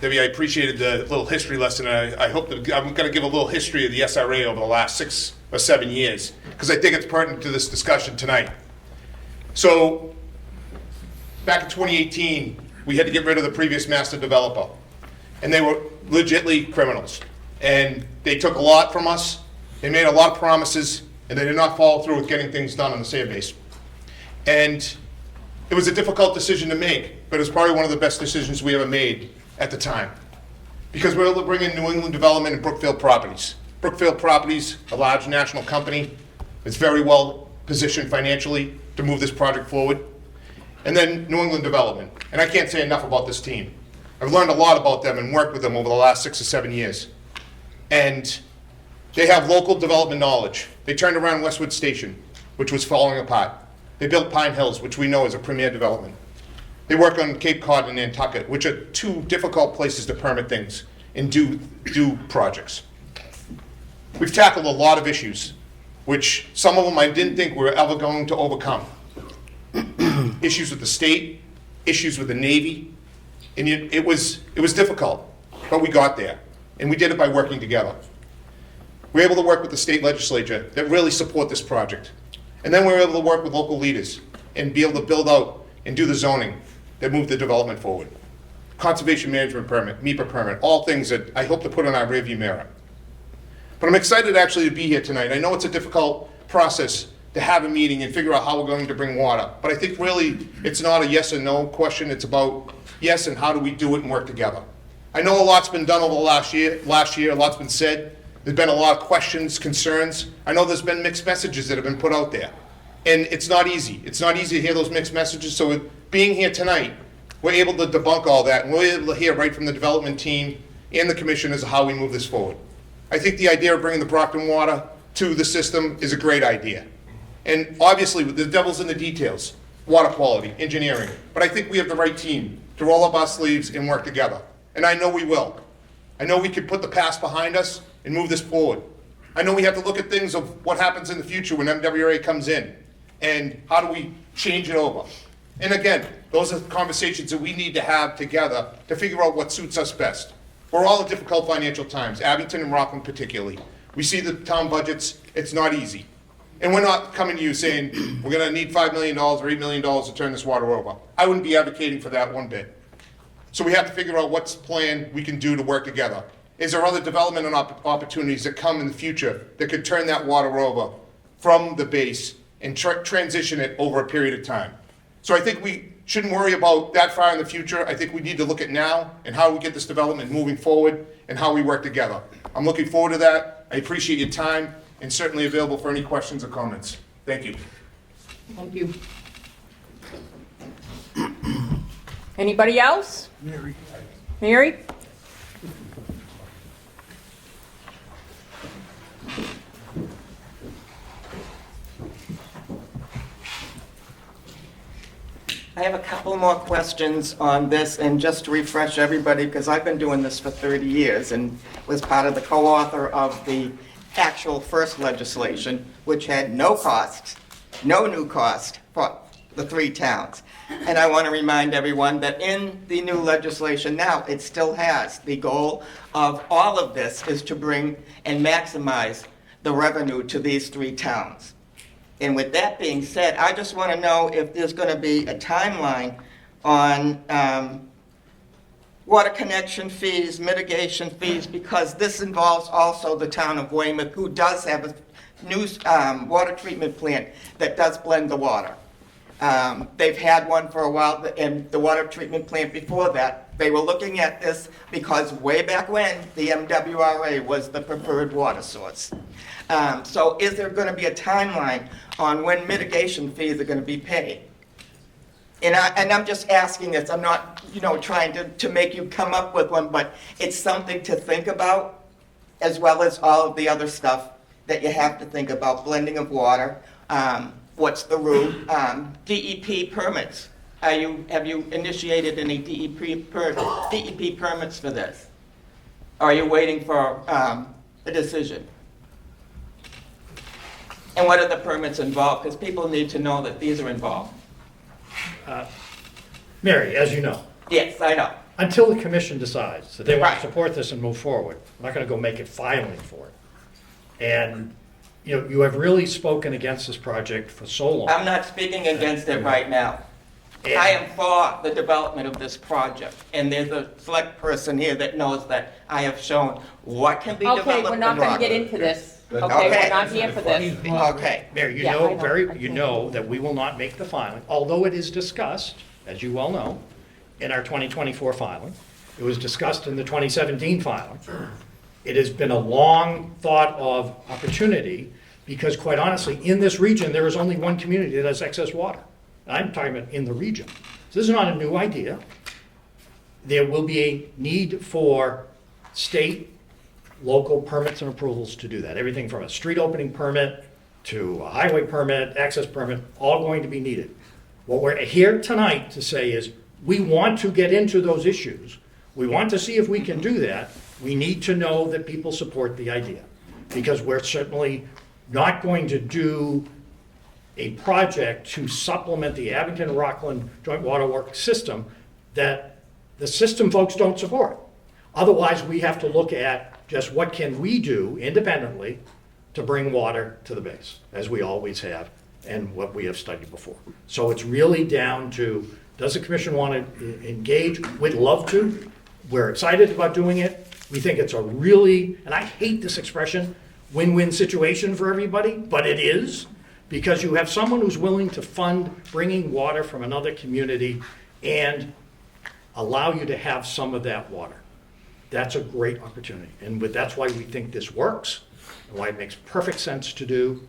N: Debbie, I appreciated the little history lesson. I hope that I'm going to give a little history of the SRA over the last 6 or 7 years, because I think it's pertinent to this discussion tonight. So, back in 2018, we had to get rid of the previous master developer, and they were legitly criminals. And they took a lot from us, they made a lot of promises, and they did not follow through with getting things done on the sand base. And it was a difficult decision to make, but it was probably one of the best decisions we ever made at the time. Because we were able to bring in New England Development and Brookfield Properties. Brookfield Properties, a large national company, is very well positioned financially to move this project forward. And then New England Development. And I can't say enough about this team. I've learned a lot about them and worked with them over the last 6 or 7 years. And they have local development knowledge. They turned around Westwood Station, which was falling apart. They built Pine Hills, which we know is a premier development. They work on Cape Cod and Nantucket, which are 2 difficult places to permit things and do projects. We've tackled a lot of issues, which some of them I didn't think we were ever going to overcome. Issues with the state, issues with the Navy, and it was difficult, but we got there. And we did it by working together. We were able to work with the state legislature that really support this project. And then we were able to work with local leaders and be able to build out and do the zoning that move the development forward. Conservation management permit, MEPA permit, all things that I hope to put on our rearview mirror. But I'm excited actually to be here tonight. I know it's a difficult process to have a meeting and figure out how we're going to bring water. But I think really it's not a yes or no question. It's about yes and how do we do it and work together. I know a lot's been done over the last year, a lot's been said. There's been a lot of questions, concerns. I know there's been mixed messages that have been put out there. And it's not easy. It's not easy to hear those mixed messages. So with being here tonight, we're able to debunk all that. And we're able to hear right from the development team and the commissioners how we move this forward. I think the idea of bringing the Brockton water to the system is a great idea. And obviously, the devil's in the details. Water quality, engineering. But I think we have the right team to roll up our sleeves and work together. And I know we will. I know we can put the past behind us and move this forward. I know we have to look at things of what happens in the future when MWRA comes in and how do we change it over. And again, those are conversations that we need to have together to figure out what suits us best. We're all in difficult financial times, Abington and Rockland particularly. We see the town budgets, it's not easy. And we're not coming to you saying, we're gonna need $5 million or $8 million to turn this water over. I wouldn't be advocating for that one bit. So we have to figure out what's the plan we can do to work together. Is there other development and opportunities that come in the future that could turn that water over from the base and transition it over a period of time? So I think we shouldn't worry about that far in the future. I think we need to look at now and how we get this development moving forward and how we work together. I'm looking forward to that. I appreciate your time and certainly available for any questions or comments. Thank you.
A: Thank you. Anybody else? Mary?
H: I have a couple more questions on this, and just to refresh everybody, because I've been doing this for 30 years and was part of the co-author of the actual first legislation, which had no cost, no new cost for the 3 towns. And I want to remind everyone that in the new legislation now, it still has the goal of all of this is to bring and maximize the revenue to these 3 towns. And with that being said, I just want to know if there's going to be a timeline on water connection fees, mitigation fees, because this involves also the town of Weymouth, who does have a new water treatment plant that does blend the water. They've had one for a while, and the water treatment plant before that, they were looking at this because way back when, the MWRA was the preferred water source. So is there going to be a timeline on when mitigation fees are going to be paid? And I'm just asking this, I'm not, trying to make you come up with one, but it's something to think about, as well as all of the other stuff that you have to think about, blending of water, what's the route, DEP permits. Have you initiated any DEP permits for this? Or are you waiting for a decision? And what are the permits involved? Because people need to know that these are involved.
C: Mary, as you know,
H: Yes, I know.
C: until the commission decides that they want
H: Right.
C: to support this and move forward, I'm not going to go make it filing for it. And, you know, you have really spoken against this project for so long.
H: I'm not speaking against it right now. I am for the development of this project, and there's a select person here that knows that I have shown what can be developed.
A: Okay, we're not going to get into this. Okay, we're not here for this.
H: Okay.
C: Mary,
A: Yeah, I know.
C: you know that we will not make the filing, although it is discussed, as you well know, in our 2024 filing. It was discussed in the 2017 filing. It has been a long thought of opportunity, because quite honestly, in this region, there is only one community that has excess water. I'm talking about in the region. So this is not a new idea. There will be a need for state, local permits and approvals to do that. Everything from a street opening permit to a highway permit, access permit, all going to be needed. What we're here tonight to say is, we want to get into those issues. We want to see if we can do that. We need to know that people support the idea, because we're certainly not going to do a project to supplement the Abington-Rockland Joint Water Works system that the system folks don't support. Otherwise, we have to look at just what can we do independently to bring water to the base, as we always have, and what we have studied before. So it's really down to, does the commission want to engage? We'd love to. We're excited about doing it. We think it's a really, and I hate this expression, win-win situation for everybody, but it is, because you have someone who's willing to fund bringing water from another community and allow you to have some of that water. That's a great opportunity, and that's why we think this works, and why it makes perfect sense to do.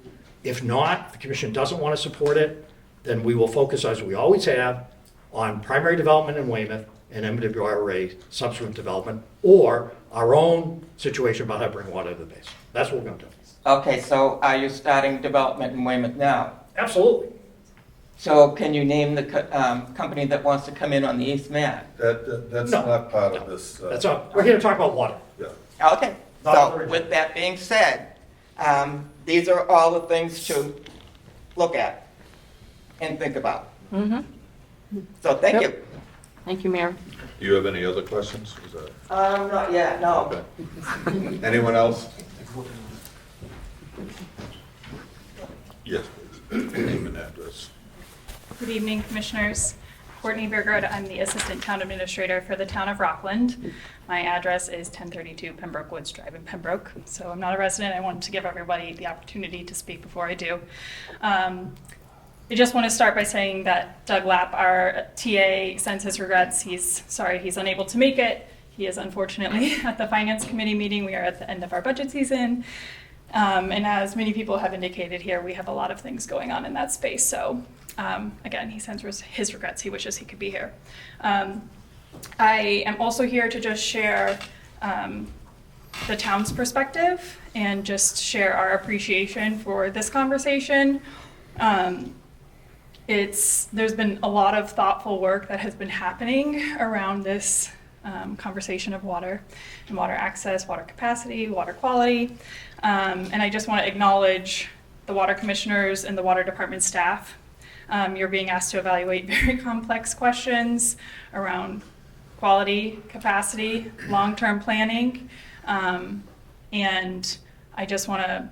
C: If not, if the commission doesn't want to support it, then we will focus, as we always have, on primary development in Weymouth and MWRA subsequent development, or our own situation about how to bring water to the base. That's what we're going to do.
H: Okay, so are you starting development in Weymouth now?
C: Absolutely.
H: So can you name the company that wants to come in on the East Main?
G: That's
C: No.
G: not part of this.
C: That's all. We're here to talk about water.
G: Yeah.
H: Okay,
C: Not
H: so
C: original.
H: with that being said, these are all the things to look at and think about.
A: Mm-hmm.
H: So thank you.
A: Thank you, Mary.
G: Do you have any other questions? Is that-
H: Not yet, no.
G: Okay. Anyone else? Yes, please. Name and address.
O: Good evening, Commissioners. Courtney Bergerud, I'm the Assistant Town Administrator for the Town of Rockland. My address is 1032 Pembroke Woods Drive in Pembroke, so I'm not a resident. I wanted to give everybody the opportunity to speak before I do. I just want to start by saying that Doug Lapp, our TA, sends his regrets. He's sorry he's unable to make it. He is unfortunately at the Finance Committee meeting. We are at the end of our budget season. And as many people have indicated here, we have a lot of things going on in that space. So again, he sends his regrets. He wishes he could be here. I am also here to just share the town's perspective and just share our appreciation for this conversation. There's been a lot of thoughtful work that has been happening around this conversation of water and water access, water capacity, water quality. And I just want to acknowledge the water commissioners and the water department staff. You're being asked to evaluate very complex questions around quality, capacity, long-term planning. And I just want to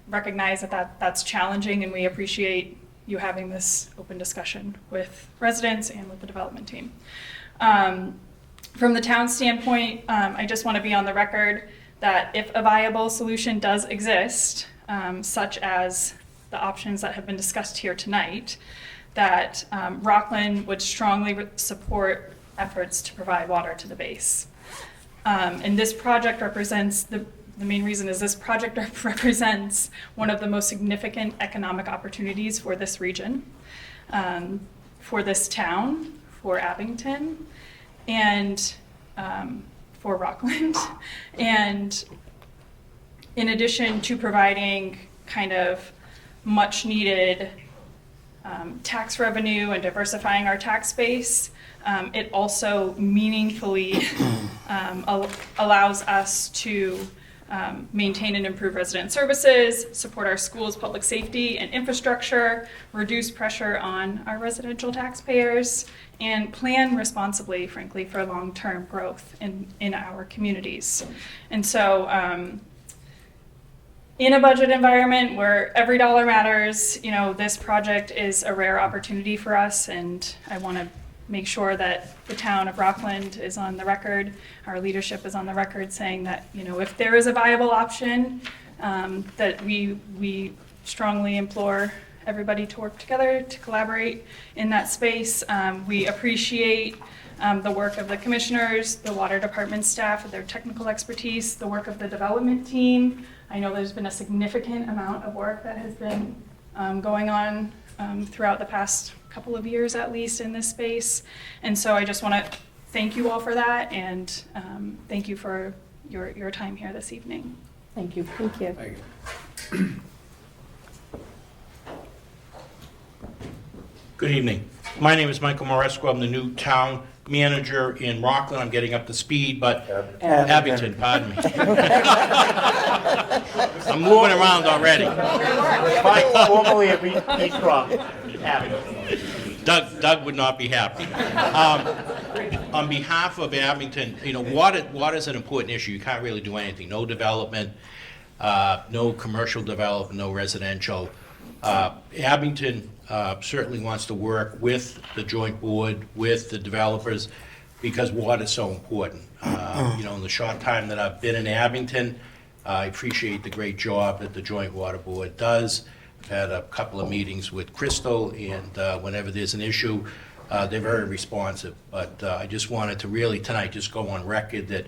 O: recognize that that's challenging, and we appreciate you having this open discussion with residents and with the development team. From the town standpoint, I just want to be on the record that if a viable solution does exist, such as the options that have been discussed here tonight, that Rockland would strongly support efforts to provide water to the base. And this project represents, the main reason is this project represents one of the most significant economic opportunities for this region, for this town, for Abington, and for Rockland. And in addition to providing kind of much needed tax revenue and diversifying our tax base, it also meaningfully allows us to maintain and improve resident services, support our schools' public safety and infrastructure, reduce pressure on our residential taxpayers, and plan responsibly, frankly, for long-term growth in our communities. And so, in a budget environment where every dollar matters, this project is a rare opportunity for us, and I want to make sure that the town of Rockland is on the record, our leadership is on the record saying that, if there is a viable option, that we strongly implore everybody to work together, to collaborate in that space. We appreciate the work of the commissioners, the water department staff, their technical expertise, the work of the development team. I know there's been a significant amount of work that has been going on throughout the past couple of years at least in this space. And so I just want to thank you all for that, and thank you for your time here this evening.
A: Thank you.
E: Thank you.
F: Thank you.
C: Good evening. My name is Michael Moresco. I'm the new town manager in Rockland. I'm getting up to speed, but Abington, pardon me. I'm moving around already.
K: Formerly at East Rockland, Abington.
C: Doug would not be happy. On behalf of Abington, water is an important issue. You can't really do anything. No development, no commercial development, no residential. Abington certainly wants to work with the joint board, with the developers, because water is so important. In the short time that I've been in Abington, I appreciate the great job that the joint water board does. I've had a couple of meetings with Crystal, and whenever there's an issue, they're very responsive. But I just wanted to really tonight just go on record that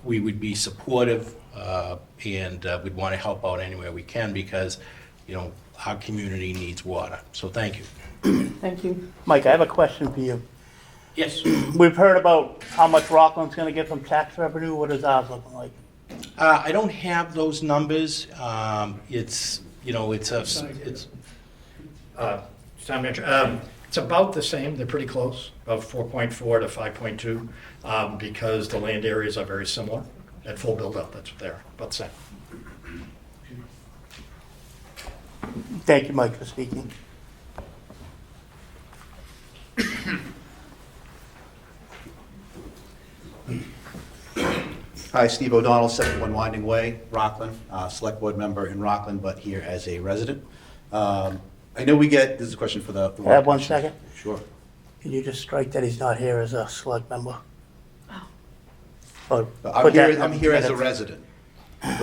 C: we would be supportive and we'd want to help out anywhere we can, because our community needs water. So thank you.
A: Thank you.
K: Mike, I have a question for you.
C: Yes.
K: We've heard about how much Rockland's going to get from tax revenue. What is ours looking like?
C: I don't have those numbers.
P: Town Manager, it's about the same. They're pretty close, about 4.4 to 5.2, because the land areas are very similar. At full build-up, that's what they're about the same.
K: Thank you, Mike, for speaking.
Q: Hi, Steve O'Donnell, 71 Winding Way, Rockland, Select Board member in Rockland, but here as a resident. I know this is a question for the...
K: I have 1 second.
Q: Sure.
K: Can you just strike that he's not here as a select member? Oh.
Q: I'm here as a resident,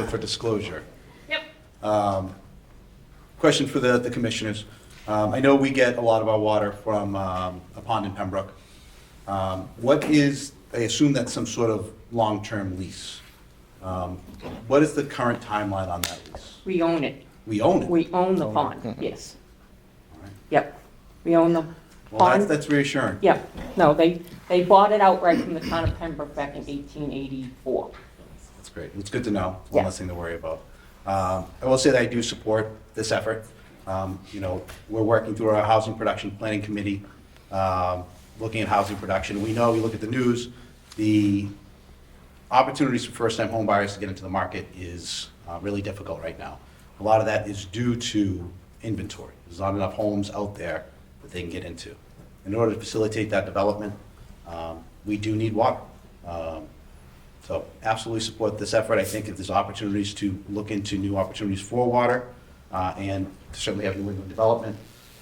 Q: for disclosure.
A: Yep.
Q: Question for the commissioners. I know we get a lot of our water from a pond in Pembroke. I assume that's some sort of long-term lease. What is the current timeline on that lease?
A: We own it.
Q: We own it?
A: We own the pond, yes. Yep. We own the
Q: Well,
A: pond.
Q: that's reassuring.
A: Yep. No, they bought it outright from the town of Pembroke back in 1884.
Q: That's great. It's good to know. One
A: Yeah.
Q: less thing to worry about. I will say that I do support this effort. We're working through our Housing Production Planning Committee, looking at housing production. We look at the news, the opportunities for first-time home buyers to get into the market is really difficult right now. A lot of that is due to inventory. There's not enough homes out there that they can get into. In order to facilitate that development, we do need water. So absolutely support this effort. I think if there's opportunities to look into new opportunities for water, and certainly have New England Development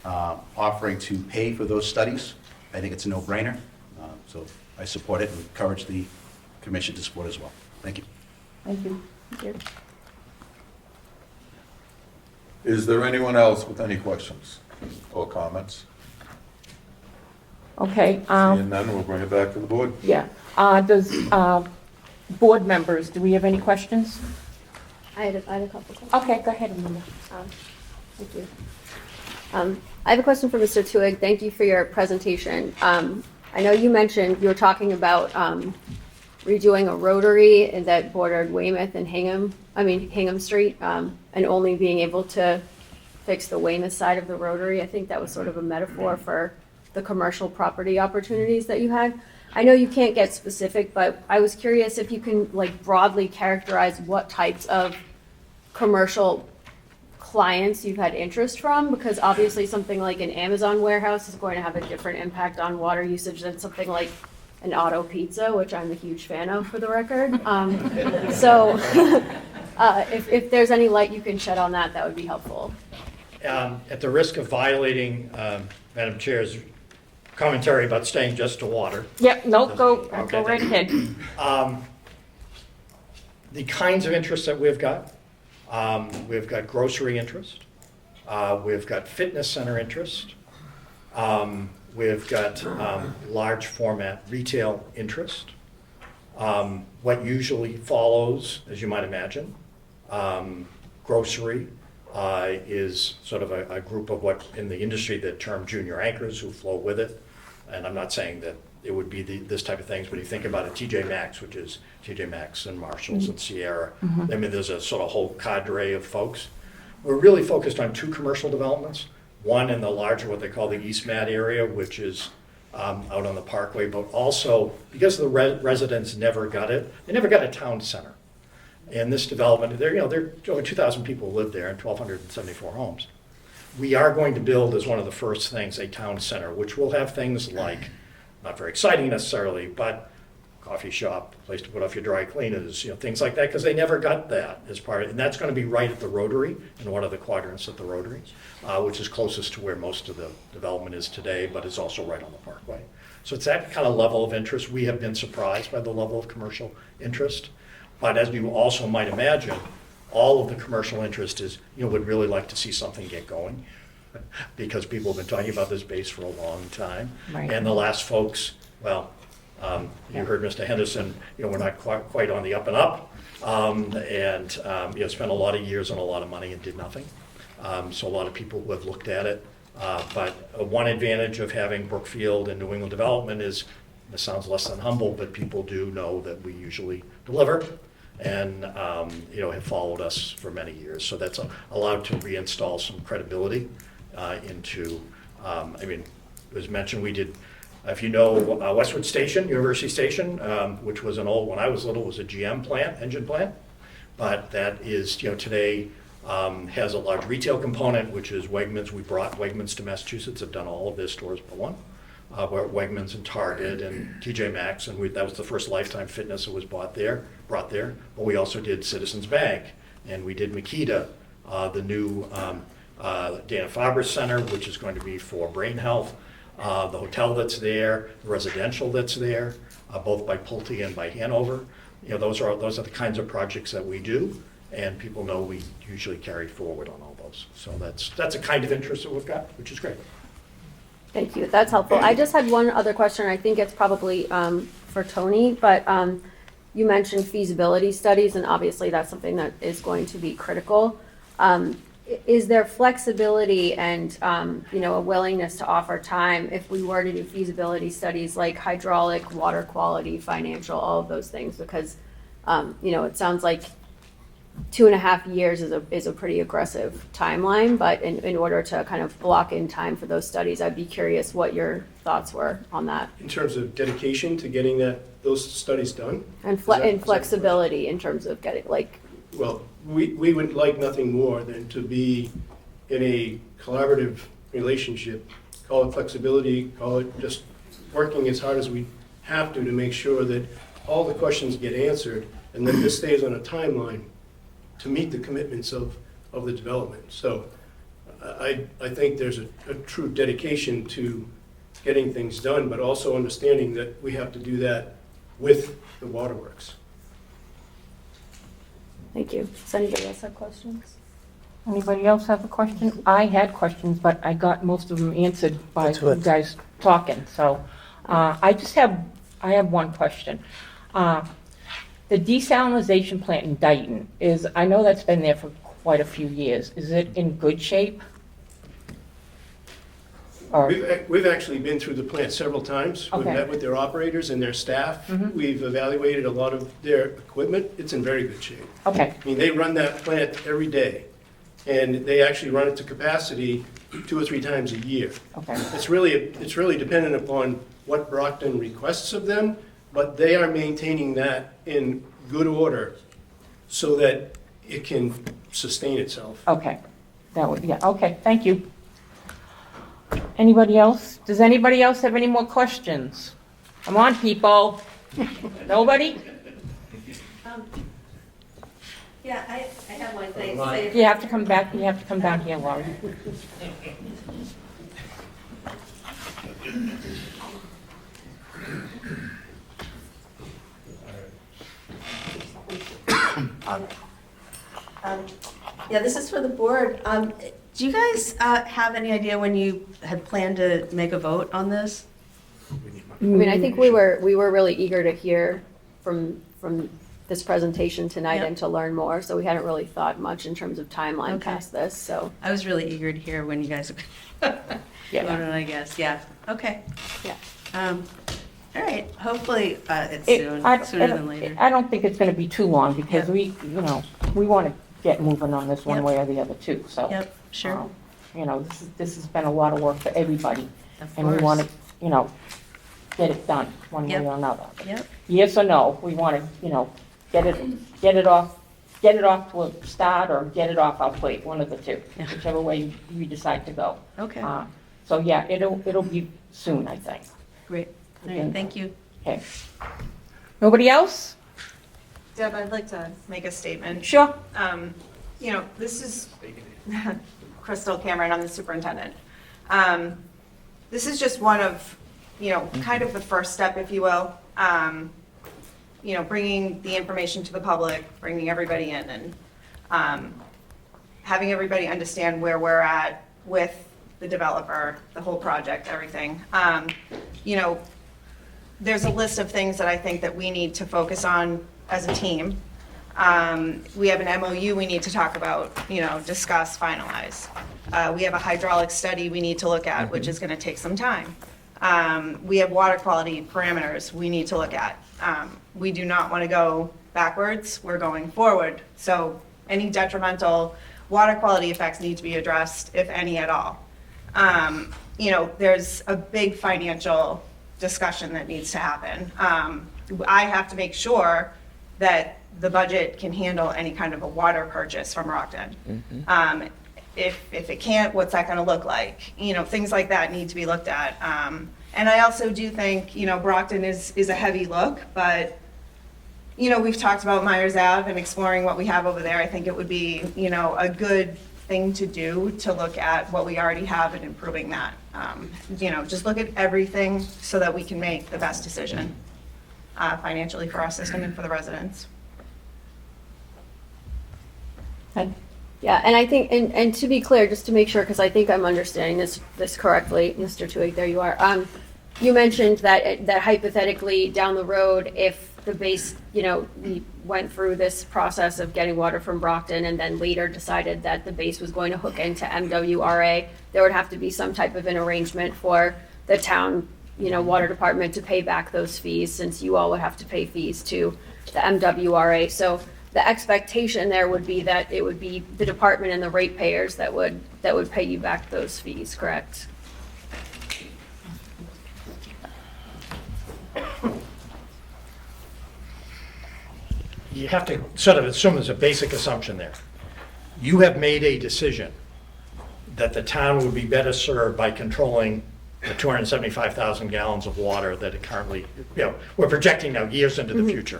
Q: offering to pay for those studies, I think it's a no-brainer. So I support it and encourage the commission to support as well. Thank you.
A: Thank you. Thank you.
G: Is there anyone else with any questions or comments?
A: Okay.
G: Seeing none, we'll bring it back to the board.
A: Yeah. Does board members, do we have any questions?
R: I had a couple questions.
A: Okay, go ahead, Amanda.
R: Thank you. I have a question for Mr. Tuig. Thank you for your presentation. I know you mentioned you were talking about redoing a rotary that bordered Weymouth and Hingham Street, and only being able to fix the Weymouth side of the rotary. I think that was sort of a metaphor for the commercial property opportunities that you had. I know you can't get specific, but I was curious if you can like broadly characterize what types of commercial clients you've had interest from, because obviously something like an Amazon warehouse is going to have a different impact on water usage than something like an auto pizza, which I'm a huge fan of, for the record. So if there's any light you can shed on that, that would be helpful.
P: At the risk of violating Madam Chair's commentary about staying just to water.
A: Yep, no, go
P: Okay,
A: right
P: thank you.
A: ahead.
P: The kinds of interests that we've got grocery interest, we've got fitness center interest, we've got large format retail interest. What usually follows, as you might imagine, grocery is sort of a group of what in the industry that term junior anchors who flow with it. And I'm not saying that it would be this type of things, but you think about a TJ Maxx, which is TJ Maxx and Marshalls and Sierra. I mean, there's a sort of whole cadre of folks. We're really focused on 2 commercial developments. One in the larger, what they call the East Mat area, which is out on the Parkway, but also because the residents never got it, they never got a town center. And this development, there are over 2,000 people live there and 1,274 homes. We are going to build as one of the first things a town center, which will have things like, not very exciting necessarily, but coffee shop, place to put off your dry cleaners, things like that, because they never got that as part of it. And that's going to be right at the Rotary, in one of the quadrants at the Rotary, which is closest to where most of the development is today, but is also right on the Parkway. So it's that kind of level of interest. We have been surprised by the level of commercial interest. But as you also might imagine, all of the commercial interest is, would really like to see something get going because people have been talking about this base for a long time.
A: Right.
P: And the last folks, well, you heard Mr. Henderson, we're not quite on the up and up, and spent a lot of years and a lot of money and did nothing. So a lot of people who have looked at it. But one advantage of having Brookfield and New England Development is, this sounds less than humble, but people do know that we usually deliver and have followed us for many years. So that's allowed to reinstall some credibility into, it was mentioned we did, if you know Westwood Station, University Station, which was an old, when I was little, was a GM plant, engine plant. But that is, today has a large retail component, which is Wegmans. We brought Wegmans to Massachusetts, have done all of their stores but one. Where Wegmans and Target and TJ Maxx, and that was the first Lifetime Fitness that was brought there. But we also did Citizens Bank, and we did Makita, the new Dana-Farber Center, which is going to be for brain health, the hotel that's there, the residential that's there, both by Pulte and by Hanover. Those are the kinds of projects that we do, and people know we usually carry forward on all those. So that's a kind of interest that we've got, which is great.
R: Thank you. That's helpful. I just had one other question. I think it's probably for Tony, but you mentioned feasibility studies, and obviously that's something that is going to be critical. Is there flexibility and a willingness to offer time if we were to do feasibility studies like hydraulic, water quality, financial, all of those things? Because it sounds like 2.5 years is a pretty aggressive timeline, but in order to kind of block in time for those studies, I'd be curious what your thoughts were on that.
F: In terms of dedication to getting those studies done?
R: And flexibility in terms of getting,
F: Well, we would like nothing more than to be in a collaborative relationship, call it flexibility, call it just working as hard as we have to make sure that all the questions get answered, and that this stays on a timeline to meet the commitments of the development. So I think there's a true dedication to getting things done, but also understanding that we have to do that with the waterworks.
R: Thank you. Does anybody else have questions?
A: Anybody else have a question? I had questions, but I got most of them answered by you guys talking. So I have one question. The desalinization plant in Dayton I know that's been there for quite a few years. Is it in good shape?
F: We've actually been through the plant several times. We've
A: Okay.
F: met with their operators and their staff.
A: Mhm.
F: We've evaluated a lot of their equipment. It's in very good shape.
A: Okay.
F: I mean, they run that plant every day, and they actually run it to capacity 2 or 3 times a year.
A: Okay.
F: It's really dependent upon what Brockton requests of them, but they are maintaining that in good order so that it can sustain itself.
A: Okay, that would, yeah, okay, thank you. Anybody else? Does anybody else have any more questions? Come on, people. Nobody?
J: Yeah, I have one thing.
A: You have to come back, you have to come down here, Laurie.
J: Yeah, this is for the board. Do you guys have any idea when you had planned to make a vote on this?
R: I mean, I think we were really eager to hear from this presentation tonight
J: Yep.
R: and to learn more, so we hadn't really thought much in terms of timeline
J: Okay.
R: past this, so.
J: I was really eager to hear when you guys voted, I guess. Yeah, okay.
R: Yeah.
J: All right, hopefully it's sooner than later.
A: I don't think it's gonna be too long, because we wanna get moving on this one
J: Yep.
A: way or the other too, so.
J: Yep, sure.
A: This has been a lot of work for everybody.
J: Of
A: And we
J: course.
A: wanna, get it done, one way
J: Yep.
A: or another.
J: Yep.
A: Yes or no, we wanna, get it off to a start or get it off our plate, one of the two, whichever way we decide to go.
J: Okay.
A: So yeah, it'll be soon, I think.
J: Great. All right, thank you.
A: Okay. Nobody else?
S: Deb, I'd like to make a statement.
A: Sure.
S: This is Crystal Cameron, I'm the superintendent. This is just one of, kind of the first step, if you will. Bringing the information to the public, bringing everybody in and having everybody understand where we're at with the developer, the whole project, everything. There's a list of things that I think that we need to focus on as a team. We have an MOU we need to talk about, discuss, finalize. We have a hydraulic study we need to look at, which is going to take some time. We have water quality parameters we need to look at. We do not want to go backwards, we're going forward. So any detrimental water quality effects need to be addressed, if any at all. There's a big financial discussion that needs to happen. I have to make sure that the budget can handle any kind of a water purchase from Rockland. If it can't, what's that gonna look like? Things like that need to be looked at. And I also do think, Brockton is a heavy look, but, we've talked about Myers Ave and exploring what we have over there. I think it would be, a good thing to do to look at what we already have and improving that. Just look at everything so that we can make the best decision financially for our system and for the residents.
R: Yeah, and I think, and to be clear, just to make sure, because I think I'm understanding this correctly, Mr. Twig, there you are. You mentioned that hypothetically down the road, if the base, we went through this process of getting water from Brockton and then later decided that the base was going to hook into MWRA, there would have to be some type of an arrangement for the town, water department to pay back those fees, since you all would have to pay fees to the MWRA. So the expectation there would be that it would be the department and the ratepayers that would pay you back those fees, correct?
P: You have to sort of assume there's a basic assumption there. You have made a decision that the town would be better served by controlling the 275,000 gallons of water that it currently, we're projecting now years into the future.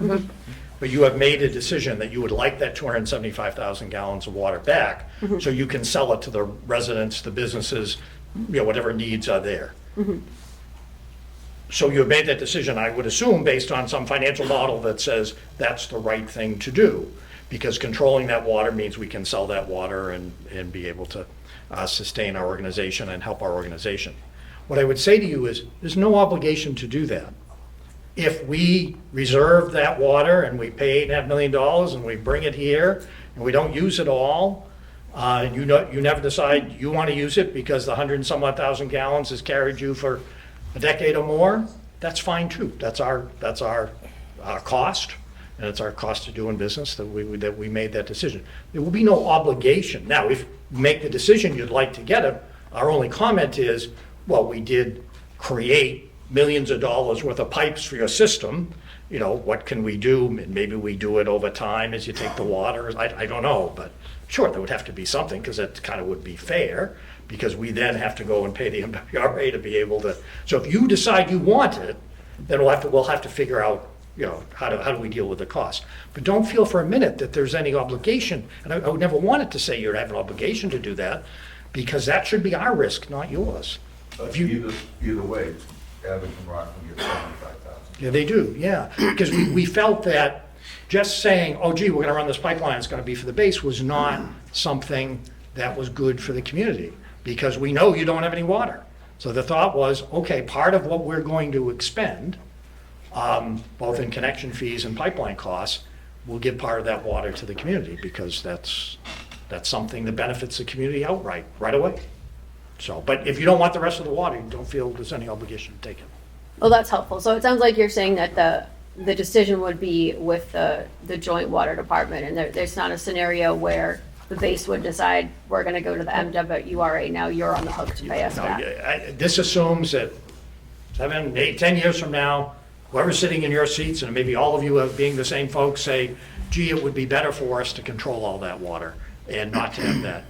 P: But you have made a decision that you would like that 275,000 gallons of water back, so you can sell it to the residents, the businesses, whatever needs are there. So you have made that decision, I would assume, based on some financial model that says that's the right thing to do, because controlling that water means we can sell that water and be able to sustain our organization and help our organization. What I would say to you is, there's no obligation to do that. If we reserve that water and we pay $8.5 million and we bring it here and we don't use it all, and you never decide you want to use it because the 100 and some odd thousand gallons has carried you for a decade or more, that's fine too. That's our cost, and it's our cost of doing business that we made that decision. There will be no obligation. Now, if you make the decision you'd like to get Our only comment is, well, we did create millions of dollars worth of pipes for your system. You know, what can we do? And maybe we do it over time as you take the water. I don't know, but sure, there would have to be something, because that kind of would be fair, because we then have to go and pay the MWRA to be able to. So if you decide you want it, then we'll have to figure out, you know, how do we deal with the cost. But don't feel for a minute that there's any obligation, and I would never want it to say you have an obligation to do that, because that should be our risk, not yours.
G: But either way, Abington Rockland gets 75,000.
P: Yeah, they do, yeah. Because we felt that just saying, oh gee, we're gonna run this pipeline, it's gonna be for the base, was not something that was good for the community, because we know you don't have any water. So the thought was, okay, part of what we're going to expend, both in connection fees and pipeline costs, we'll give part of that water to the community, because that's something that benefits the community outright, right away. So, but if you don't want the rest of the water, you don't feel there's any obligation to take it.
R: Well, that's helpful. So it sounds like you're saying that the decision would be with the joint water department, and there's not a scenario where the base would decide, we're gonna go to the MWRA, now you're on the hook to pay us
P: No,
R: back.
P: this assumes that 7, 8, 10 years from now, whoever's sitting in your seats, and maybe all of you being the same folks, say, gee, it would be better for us to control all that water and not to have that,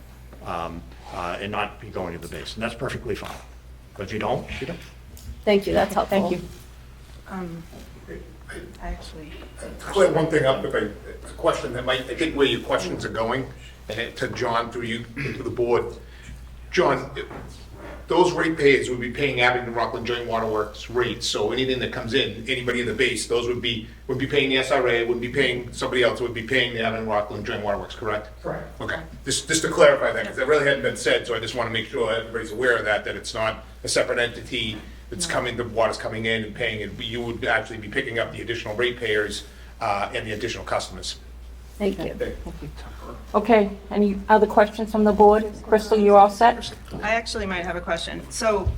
P: and not be going to the base. And that's perfectly fine. But if you don't, you don't.
R: Thank you, that's helpful.
A: Thank you.
S: Actually,
N: Clear one thing up, a question that might, I think where your questions are going, and to John, through you, to the board. John, those ratepayers would be paying Abington Rockland Joint Waterworks rates, so anything that comes in, anybody in the base, those would be paying the SRA, wouldn't be paying, somebody else would be paying the Abington Rockland Joint Waterworks, correct?
P: Correct.
N: Okay, just to clarify that, because that really hadn't been said, so I just want to make sure everybody's aware of that it's not a separate entity that's coming, the water's coming in and paying it, but you would actually be picking up the additional ratepayers and the additional customers.
R: Thank you.
A: Okay, any other questions from the board? Crystal, you all set?
S: I actually might have a question. So,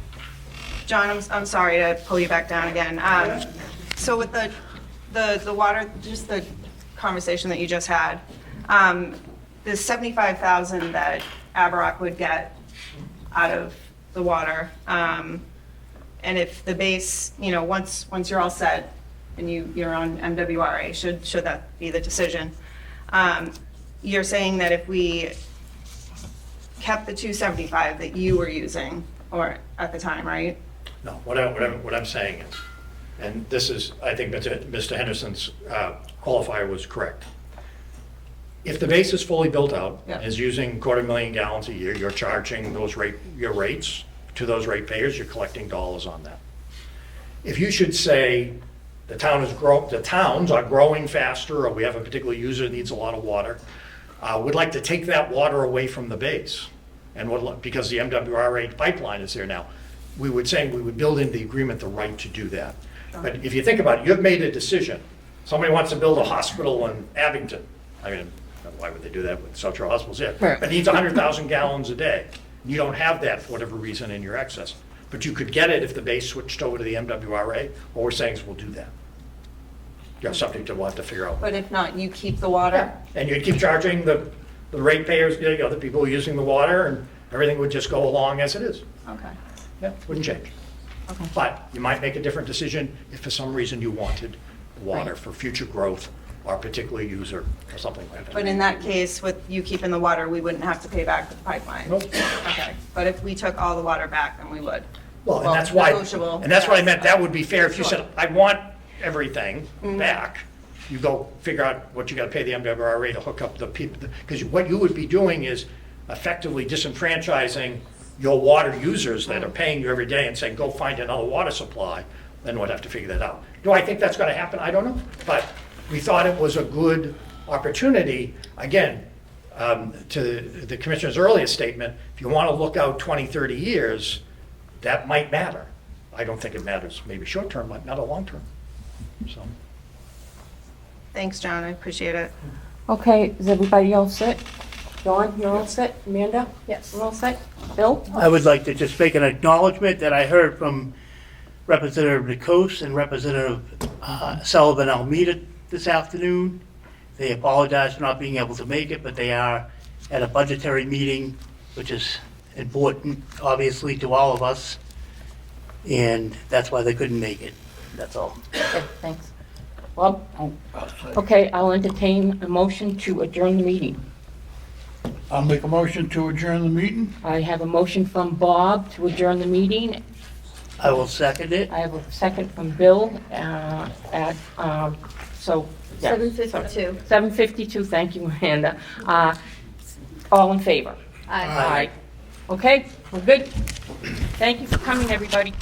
S: John, I'm sorry to pull you back down again. So with the water, just the conversation that you just had, the 75,000 that Aberock would get out of the water, and if the base, you know, once you're all set and you're on MWRA, should that be the decision, you're saying that if we kept the 275 that you were using, or at the time, right?
P: No, what I'm saying is, and this is, I think Mr. Henderson's qualifier was correct. If the base is fully built out,
S: Yeah.
P: is using 250,000 gallons a year, you're charging your rates to those ratepayers, you're collecting dollars on that. If you should say the towns are growing faster, or we have a particular user that needs a lot of water, would like to take that water away from the base, and because the MWRA pipeline is there now, we would build into the agreement the right to do that. But if you think about it, you've made a decision. Somebody wants to build a hospital in Abington. I mean, why would they do that with South Shore Hospitals here?
A: Right.
P: But needs 100,000 gallons a day. You don't have that for whatever reason in your excess. But you could get it if the base switched over to the MWRA. What we're saying is we'll do that. You have something we'll have to figure out.
S: But if not, you keep the water?
P: And you'd keep charging the ratepayers, you know, the people using the water, and everything would just go along as it is.
S: Okay.
P: Yeah, wouldn't change. But you might make a different decision if for some reason you wanted water for future growth or a particular user or something like that.
S: But in that case, with you keeping the water, we wouldn't have to pay back the pipeline?
P: Nope.
S: Okay, but if we took all the water back, then we would?
P: Well, and that's why,
S: negotiable,
P: and that's what I
S: yes.
P: meant, that would be fair if you
S: Sure.
P: said, I want everything
S: Mhm.
P: back. You go figure out what you gotta pay the MWRA to hook up the people, because what you would be doing is effectively disenfranchising your water users that are paying you every day and saying, go find another water supply, then we'd have to figure that out. Do I think that's gonna happen? I don't know, but we thought it was a good opportunity, again, to the commissioner's earlier statement, if you wanna look out 20, 30 years, that might matter. I don't think it matters, maybe short-term, but not a long-term, so.
S: Thanks, John, I appreciate it.
A: Okay, is everybody all set? Dawn, you're all set? Amanda?
R: Yes.
A: We're all set? Bill?
K: I would like to just make an acknowledgement that I heard from Representative Nikos and Representative Sullivan Almeida this afternoon. They apologize for not being able to make it, but they are at a budgetary meeting, which is important, obviously, to all of us, and that's why they couldn't make it. That's all.
A: Okay, thanks. Bob? Okay, I'll entertain a motion to adjourn the meeting.
B: I'll make a motion to adjourn the meeting.
A: I have a motion from Bob to adjourn the meeting.
K: I will second it.
A: I have a second from Bill so. yeah.
R: 7:52.
A: 7:52, thank you, Miranda. All in favor?
R: Aye.
A: Okay, we're good. Thank you for coming, everybody.